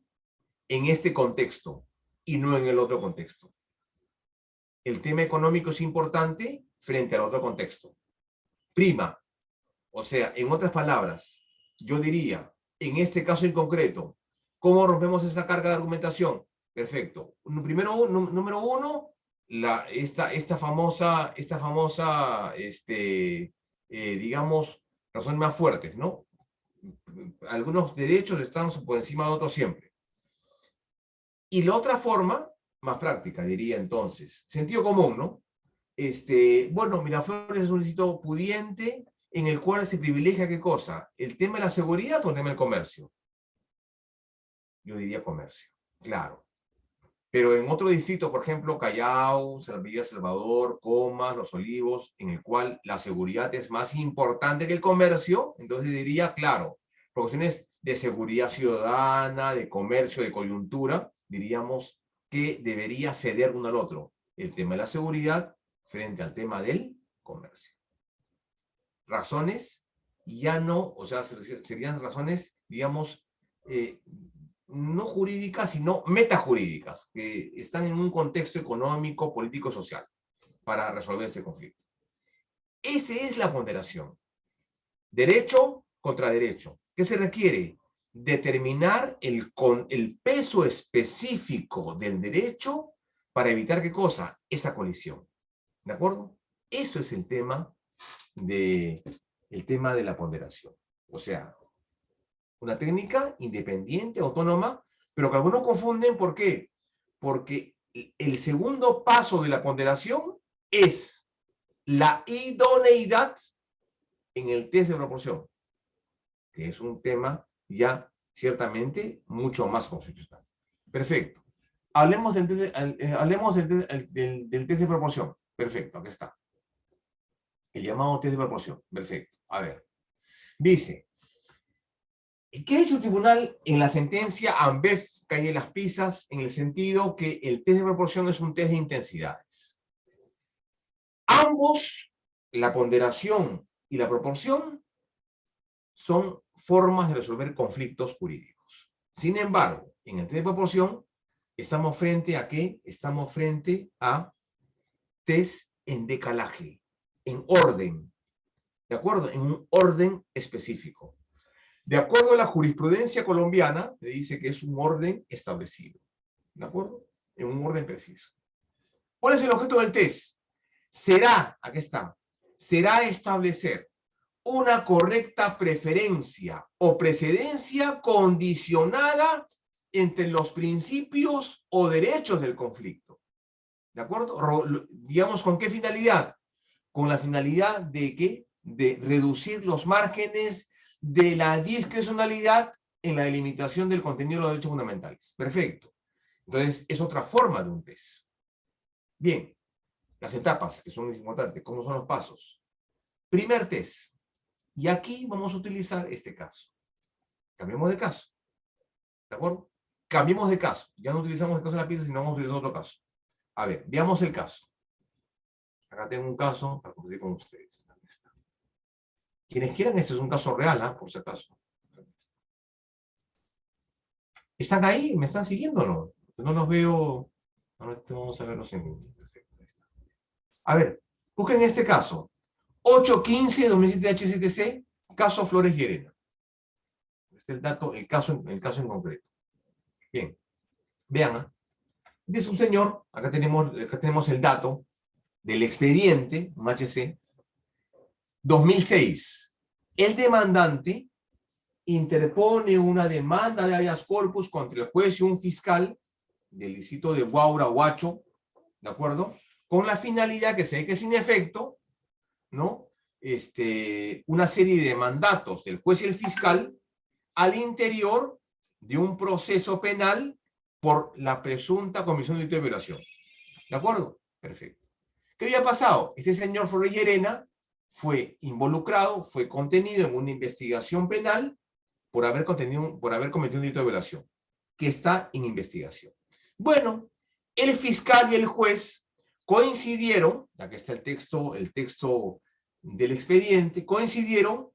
en este contexto y no en el otro contexto. El tema económico es importante frente al otro contexto. Prima. O sea, en otras palabras, yo diría, en este caso en concreto, ¿cómo rompemos esa carga de argumentación? Perfecto. Número uno, esta famosa, digamos, razones más fuertes, ¿no? Algunos derechos están por encima de otros siempre. Y la otra forma, más práctica, diría entonces, sentido común, ¿no? Bueno, Miraflores es un distrito pudiente en el cual se privilegia ¿qué cosa? ¿El tema de la seguridad o el tema del comercio? Yo diría comercio, claro. Pero en otro distrito, por ejemplo, Callao, Villa Salvador, Comas, Los Olivos, en el cual la seguridad es más importante que el comercio, entonces diría, claro, por cuestiones de seguridad ciudadana, de comercio, de coyuntura, diríamos que debería ceder uno al otro. El tema de la seguridad frente al tema del comercio. Razones ya no, o sea, serían razones, digamos, no jurídicas, sino metajurídicas, que están en un contexto económico, político, social, para resolver ese conflicto. Esa es la ponderación. Derecho contra derecho. ¿Qué se requiere? Determinar el peso específico del derecho para evitar ¿qué cosa? Esa colisión. ¿De acuerdo? Eso es el tema de la ponderación. O sea, una técnica independiente, autónoma, pero que algunos confunden. ¿Por qué? Porque el segundo paso de la ponderación es la idoneidad en el test de proporción, que es un tema ya ciertamente mucho más constitucional. Perfecto. Hablemos del test de proporción. Perfecto, aquí está. El llamado test de proporción. Perfecto. A ver. Dice, ¿qué ha hecho el tribunal en la sentencia Ambef Calle Las Pisas en el sentido que el test de proporción es un test de intensidades? Ambos, la ponderación y la proporción son formas de resolver conflictos jurídicos. Sin embargo, en el test de proporción, estamos frente a ¿qué? Estamos frente a test en decalaje, en orden, ¿de acuerdo? En un orden específico. De acuerdo a la jurisprudencia colombiana, le dice que es un orden establecido, ¿de acuerdo? En un orden preciso. ¿Cuál es el objeto del test? Será, aquí está, será establecer una correcta preferencia o precedencia condicionada entre los principios o derechos del conflicto. ¿De acuerdo? Digamos, ¿con qué finalidad? Con la finalidad de ¿qué? De reducir los márgenes de la discrecionalidad en la delimitación del contenido de los derechos fundamentales. Perfecto. Entonces, es otra forma de un test. Bien, las etapas que son importantes, ¿cómo son los pasos? Primer test. Y aquí vamos a utilizar este caso. Cambiemos de caso. ¿De acuerdo? Cambiemos de caso. Ya no utilizamos el caso de la pieza, sino vamos a utilizar otro caso. A ver, veamos el caso. Acá tengo un caso para compartir con ustedes. Aquí está. Quienes quieran, este es un caso real, ¿eh? Por si acaso. ¿Están ahí? ¿Me están siguiendo o no? No los veo. Ahora vamos a verlos en... Perfecto. A ver, busquen este caso. 815-2007 HCTC, caso Flores Llerena. Este es el dato, el caso en concreto. Bien. Vean, ¿eh? Dice un señor, acá tenemos el dato del expediente, un HC, 2006. El demandante interpone una demanda de habeas corpus contra el juez y un fiscal del distrito de Guaura, Huacho, ¿de acuerdo? Con la finalidad que se deje sin efecto, ¿no? Una serie de mandatos del juez y el fiscal al interior de un proceso penal por la presunta comisión de delito de violación. ¿De acuerdo? Perfecto. ¿Qué había pasado? Este señor Flores Llerena fue involucrado, fue contenido en una investigación penal por haber cometido un delito de violación, que está en investigación. Bueno, el fiscal y el juez coincidieron, aquí está el texto del expediente, coincidieron,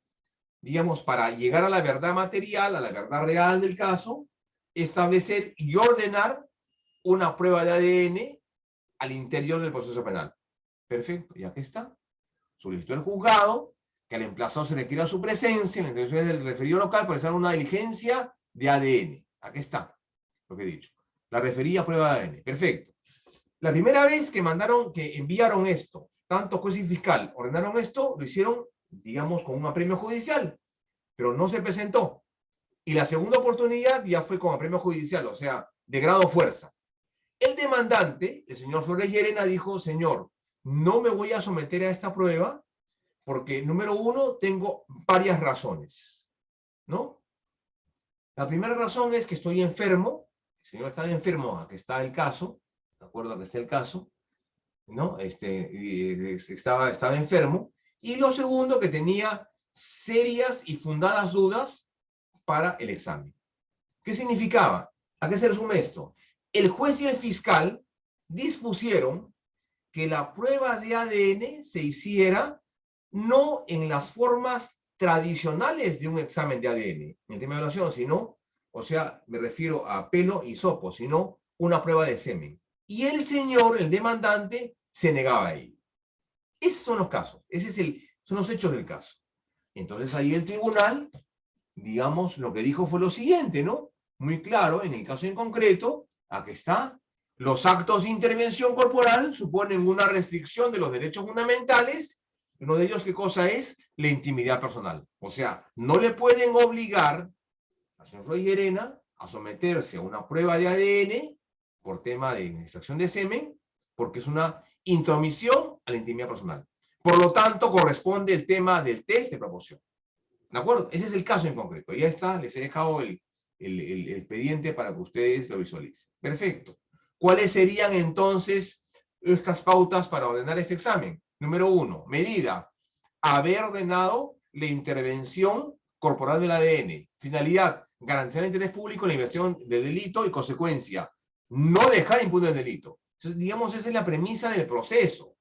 digamos, para llegar a la verdad material, a la verdad real del caso, establecer y ordenar una prueba de ADN al interior del proceso penal. Perfecto, y aquí está. Solicitó el juzgado que al emplazado se requiera su presencia en la intención del referido local para hacer una diligencia de ADN. Aquí está lo que he dicho. La referida prueba de ADN. Perfecto. La primera vez que enviaron esto, tanto juez y fiscal ordenaron esto, lo hicieron, digamos, con un apremio judicial, pero no se presentó. Y la segunda oportunidad ya fue con apremio judicial, o sea, de grado fuerza. El demandante, el señor Flores Llerena, dijo, señor, no me voy a someter a esta prueba porque, número uno, tengo varias razones, ¿no? La primera razón es que estoy enfermo. El señor está enfermo, aquí está el caso, ¿de acuerdo? Aquí está el caso, ¿no? Estaba enfermo. Y lo segundo, que tenía serias y fundadas dudas para el examen. ¿Qué significaba? ¿A qué se resume esto? El juez y el fiscal dispusieron que la prueba de ADN se hiciera no en las formas tradicionales de un examen de ADN, en el tema de violación, sino, o sea, me refiero a pelo y hisopo, sino una prueba de semen. Y el señor, el demandante, se negaba a ello. Esos son los casos, son los hechos del caso. Entonces ahí el tribunal, digamos, lo que dijo fue lo siguiente, ¿no? Muy claro, en el caso en concreto, aquí está, los actos de intervención corporal suponen una restricción de los derechos fundamentales. Uno de ellos, ¿qué cosa es? La intimidad personal. O sea, no le pueden obligar al señor Flores Llerena a someterse a una prueba de ADN por tema de extracción de semen, porque es una intromisión a la intimidad personal. Por lo tanto, corresponde el tema del test de proporción. ¿De acuerdo? Ese es el caso en concreto. Ya está, les he dejado el expediente para que ustedes lo visualicen. Perfecto. ¿Cuáles serían entonces estas pautas para ordenar este examen? Número 1, medida. Haber ordenado la intervención corporal del ADN. Finalidad, garantizar el interés público en la investigación del delito y consecuencia, no dejar impune el delito. Entonces, digamos, esa es la premisa del proceso.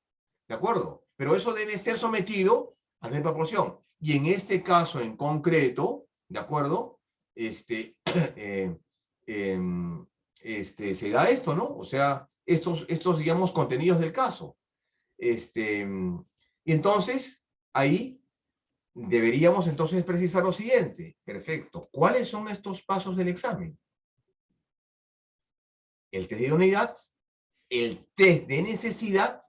¿De acuerdo? Pero eso debe ser sometido a tener proporción. Y en este caso en concreto, ¿de acuerdo? Se da esto, ¿no? O sea, estos digamos, contenidos del caso. Y entonces, ahí deberíamos entonces precisar lo siguiente. Perfecto. ¿Cuáles son estos pasos del examen? El test de idoneidad, el test de necesidad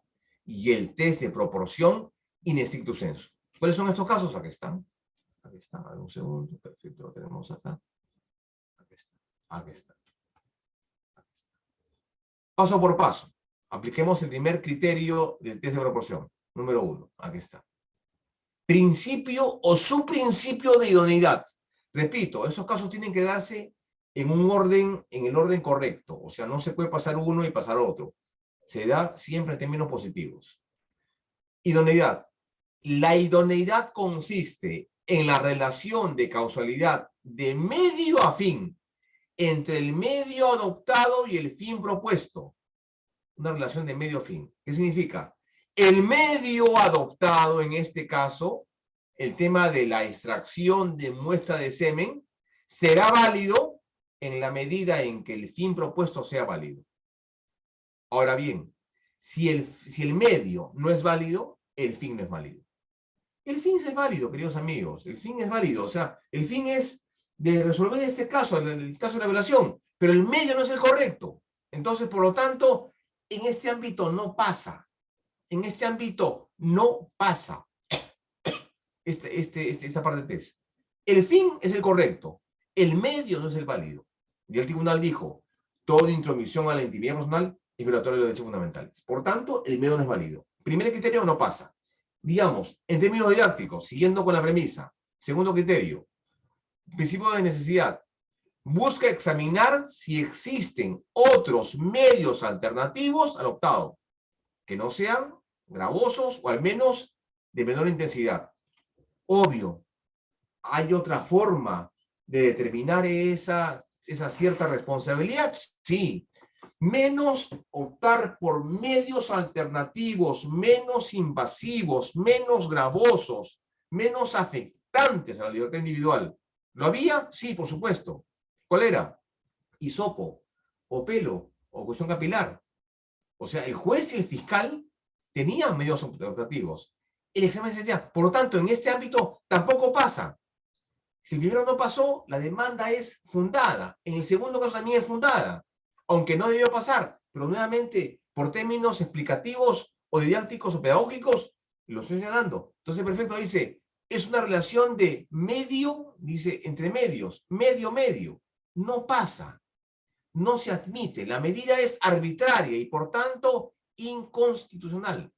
y el test de proporción in stricto sensu. ¿Cuáles son estos casos? Aquí están. Aquí está. A ver, un segundo. Perfecto. Lo tenemos acá. Aquí está. Aquí está. Aquí está. Paso por paso. Apliquemos el primer criterio del test de proporción. Número 1. Aquí está. Principio o subprincipio de idoneidad. Repito, esos casos tienen que darse en un orden, en el orden correcto. O sea, no se puede pasar uno y pasar otro. Se da siempre en términos positivos. Idoneidad. La idoneidad consiste en la relación de causalidad de medio a fin entre el medio adoptado y el fin propuesto. Una relación de medio a fin. ¿Qué significa? El medio adoptado, en este caso, el tema de la extracción de muestra de semen, será válido en la medida en que el fin propuesto sea válido. Ahora bien, si el medio no es válido, el fin no es válido. El fin es válido, queridos amigos. El fin es válido. O sea, el fin es de resolver este caso, el caso de la violación, pero el medio no es el correcto. Entonces, por lo tanto, en este ámbito no pasa. En este ámbito no pasa esta parte del test. El fin es el correcto. El medio no es el válido. Y el tribunal dijo, toda intromisión a la intimidad personal es violatoria de los derechos fundamentales. Por tanto, el medio no es válido. Primer criterio, no pasa. Digamos, en términos didácticos, siguiendo con la premisa. Segundo criterio, principio de necesidad. Busca examinar si existen otros medios alternativos al optado, que no sean gravosos o al menos de menor intensidad. Obvio, ¿hay otra forma de determinar esa cierta responsabilidad? Sí. Menos optar por medios alternativos, menos invasivos, menos gravosos, menos afectantes a la libertad individual. ¿Lo había? Sí, por supuesto. ¿Cuál era? Hisopo, o pelo, o cuestión capilar. O sea, el juez y el fiscal tenían medios alternativos. El examen se decía, por lo tanto, en este ámbito tampoco pasa. Si el primero no pasó, la demanda es fundada. En el segundo caso también es fundada, aunque no debió pasar. Pero nuevamente, por términos explicativos o didácticos o pedagógicos, lo estoy señalando. Entonces, perfecto, dice, es una relación de medio, dice, entre medios, medio. No pasa, no se admite. La medida es arbitraria y, por tanto, inconstitucional.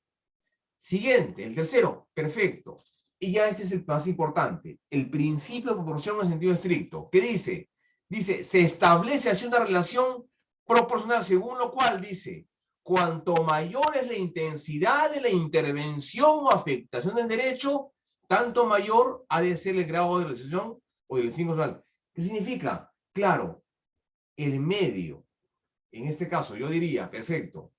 Siguiente, el tercero, perfecto. Y ya este es el más importante, el principio de proporción en sentido estricto. ¿Qué dice? Dice, se establece así una relación proporcional, según lo cual dice, cuanto mayor es la intensidad de la intervención o afectación del derecho, tanto mayor ha de ser el grado de realización o del fin constitucional. ¿Qué significa? Claro, el medio, en este caso yo diría, perfecto,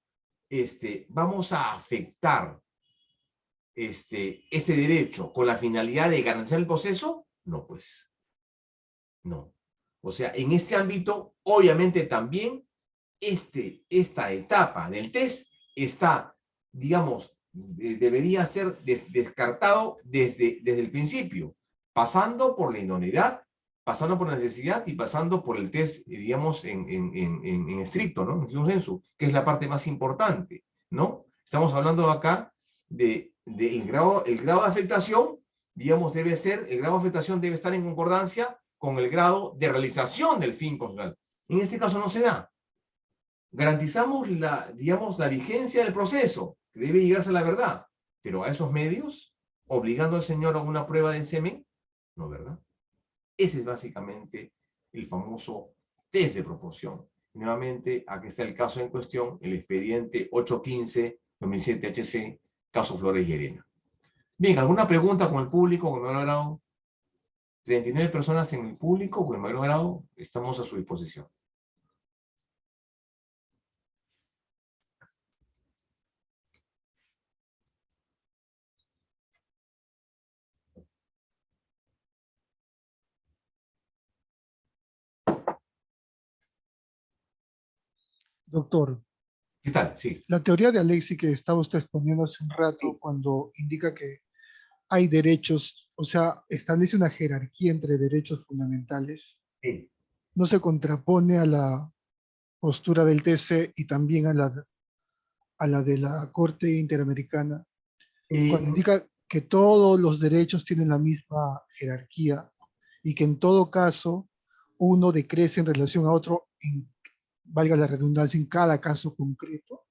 vamos a afectar este derecho con la finalidad de garantizar el proceso, no, pues, no. O sea, en este ámbito, obviamente también, esta etapa del test está, digamos, debería ser descartado desde el principio, pasando por la idoneidad, pasando por la necesidad y pasando por el test, digamos, en estricto, ¿no? En sensu, que es la parte más importante, ¿no? Estamos hablando acá el grado de afectación, digamos, el grado de afectación debe estar en concordancia con el grado de realización del fin constitucional. En este caso no se da. Garantizamos digamos, la vigencia del proceso, que debe llegarse a la verdad, pero a esos medios, obligando al señor a una prueba de semen, no, ¿verdad? Ese es básicamente el famoso test de proporción. Nuevamente, aquí está el caso en cuestión, el expediente 815-2007 HC, caso Flores y Arena. Bien, ¿alguna pregunta con el público, con el mayor grado? 39 personas en el público, con el mayor grado, estamos a su disposición. Doctor, ¿Qué tal? Sí. la teoría de Alexis que estaba usted exponiendo hace un rato, cuando indica que hay derechos, o sea, establece una jerarquía entre derechos fundamentales, Sí. no se contrapone a la postura del TC y también a la de la Corte Interamericana, Eh, cuando indica que todos los derechos tienen la misma jerarquía y que en todo caso uno decrece en relación a otro, valga la redundancia, en cada caso concreto.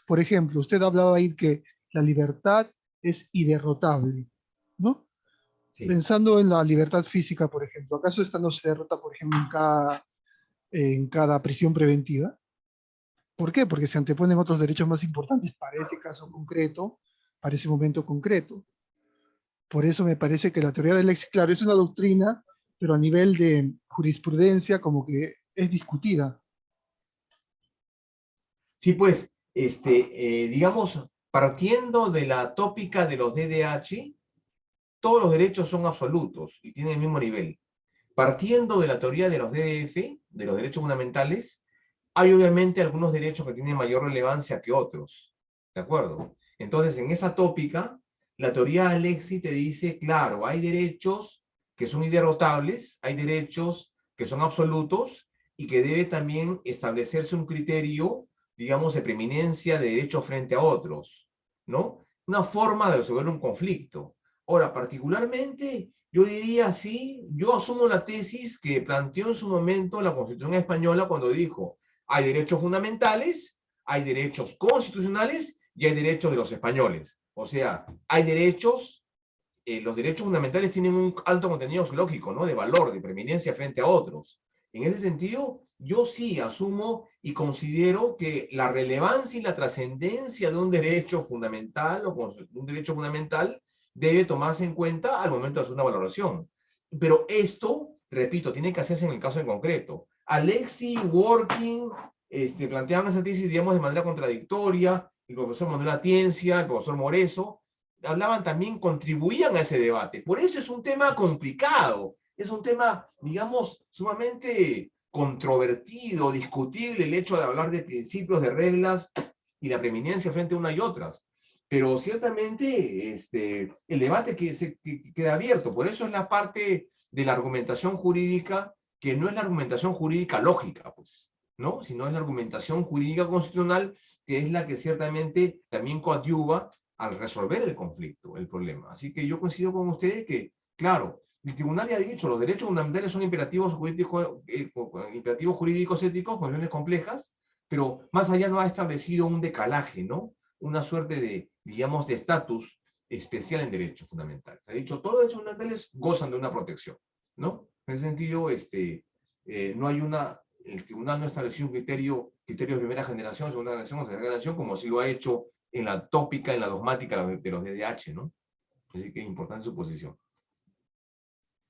Por ejemplo, usted hablaba ahí que la libertad es inderrotable, ¿no? sí. Pensando en la libertad física, por ejemplo, ¿acaso esta no se derrota, por ejemplo, en cada prisión preventiva? ¿Por qué? Porque se anteponen otros derechos más importantes para ese caso concreto, para ese momento concreto. Por eso me parece que la teoría del léxico, claro, es una doctrina, pero a nivel de jurisprudencia como que es discutida. Sí, pues, digamos, partiendo de la tópica de los DDH, todos los derechos son absolutos y tienen el mismo nivel. Partiendo de la teoría de los DDF, de los derechos fundamentales, hay obviamente algunos derechos que tienen mayor relevancia que otros. ¿De acuerdo? Entonces, en esa tópica, la teoría de Alexis te dice, claro, hay derechos que son inderrotables, hay derechos que son absolutos y que debe también establecerse un criterio, digamos, de preeminencia de derechos frente a otros, ¿no? Una forma de resolver un conflicto. Ahora, particularmente, yo diría sí, yo asumo la tesis que planteó en su momento la Constitución Española cuando dijo, hay derechos fundamentales, hay derechos constitucionales y hay derechos de los españoles. O sea, hay derechos, los derechos fundamentales tienen un alto contenido lógico, ¿no? De valor, de preeminencia frente a otros. En ese sentido, yo sí asumo y considero que la relevancia y la trascendencia de un derecho fundamental o un derecho fundamental debe tomarse en cuenta al momento de hacer una valoración. Pero esto, repito, tiene que hacerse en el caso en concreto. Alexi, Working, planteaban esa tesis, digamos, de manera contradictoria, el profesor Manuel Atiencia, el profesor Moreso, hablaban también, contribuían a ese debate. Por eso es un tema complicado, es un tema, digamos, sumamente controvertido, discutible el hecho de hablar de principios, de reglas y la preeminencia frente a una y otras. Pero ciertamente el debate que queda abierto, por eso es la parte de la argumentación jurídica que no es la argumentación jurídica lógica, pues, ¿no? Sino es la argumentación jurídica constitucional que es la que ciertamente también coadyuva al resolver el conflicto, el problema. Así que yo coincido con ustedes que, claro, el tribunal ya ha dicho, los derechos fundamentales son imperativos jurídicos éticos, cuestiones complejas, pero más allá no ha establecido un decalaje, ¿no? Una suerte de, digamos, de estatus especial en derechos fundamentales. Ha dicho, todos los derechos fundamentales gozan de una protección, ¿no? En ese sentido, no hay el tribunal no estableció un criterio de primera generación, segunda generación o tercera generación, como así lo ha hecho en la tópica, en la dogmática de los DDH, ¿no? Así que es importante su posición.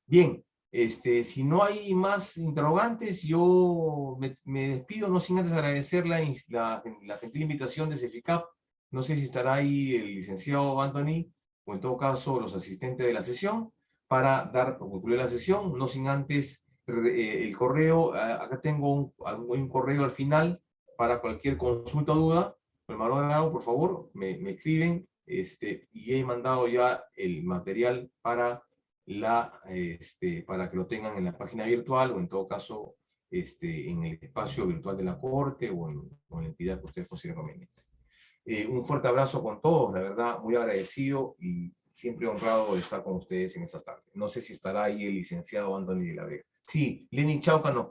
Bien, si no hay más interrogantes, yo me despido, no sin antes agradecer la gentil invitación de CEFICAP. No sé si estará ahí el licenciado Anthony, o en todo caso los asistentes de la sesión, para concluir la sesión, no sin antes el correo, acá tengo un correo al final para cualquier consulta o duda. Hermano, por favor, me escriben, y he mandado ya el material para para que lo tengan en la página virtual o en todo caso en el espacio virtual de la Corte o en la entidad que ustedes consideren conveniente. Un fuerte abrazo con todos, la verdad, muy agradecido y siempre honrado de estar con ustedes en esta tarde. No sé si estará ahí el licenciado Anthony de la Vega. Sí, Lenin Chauca nos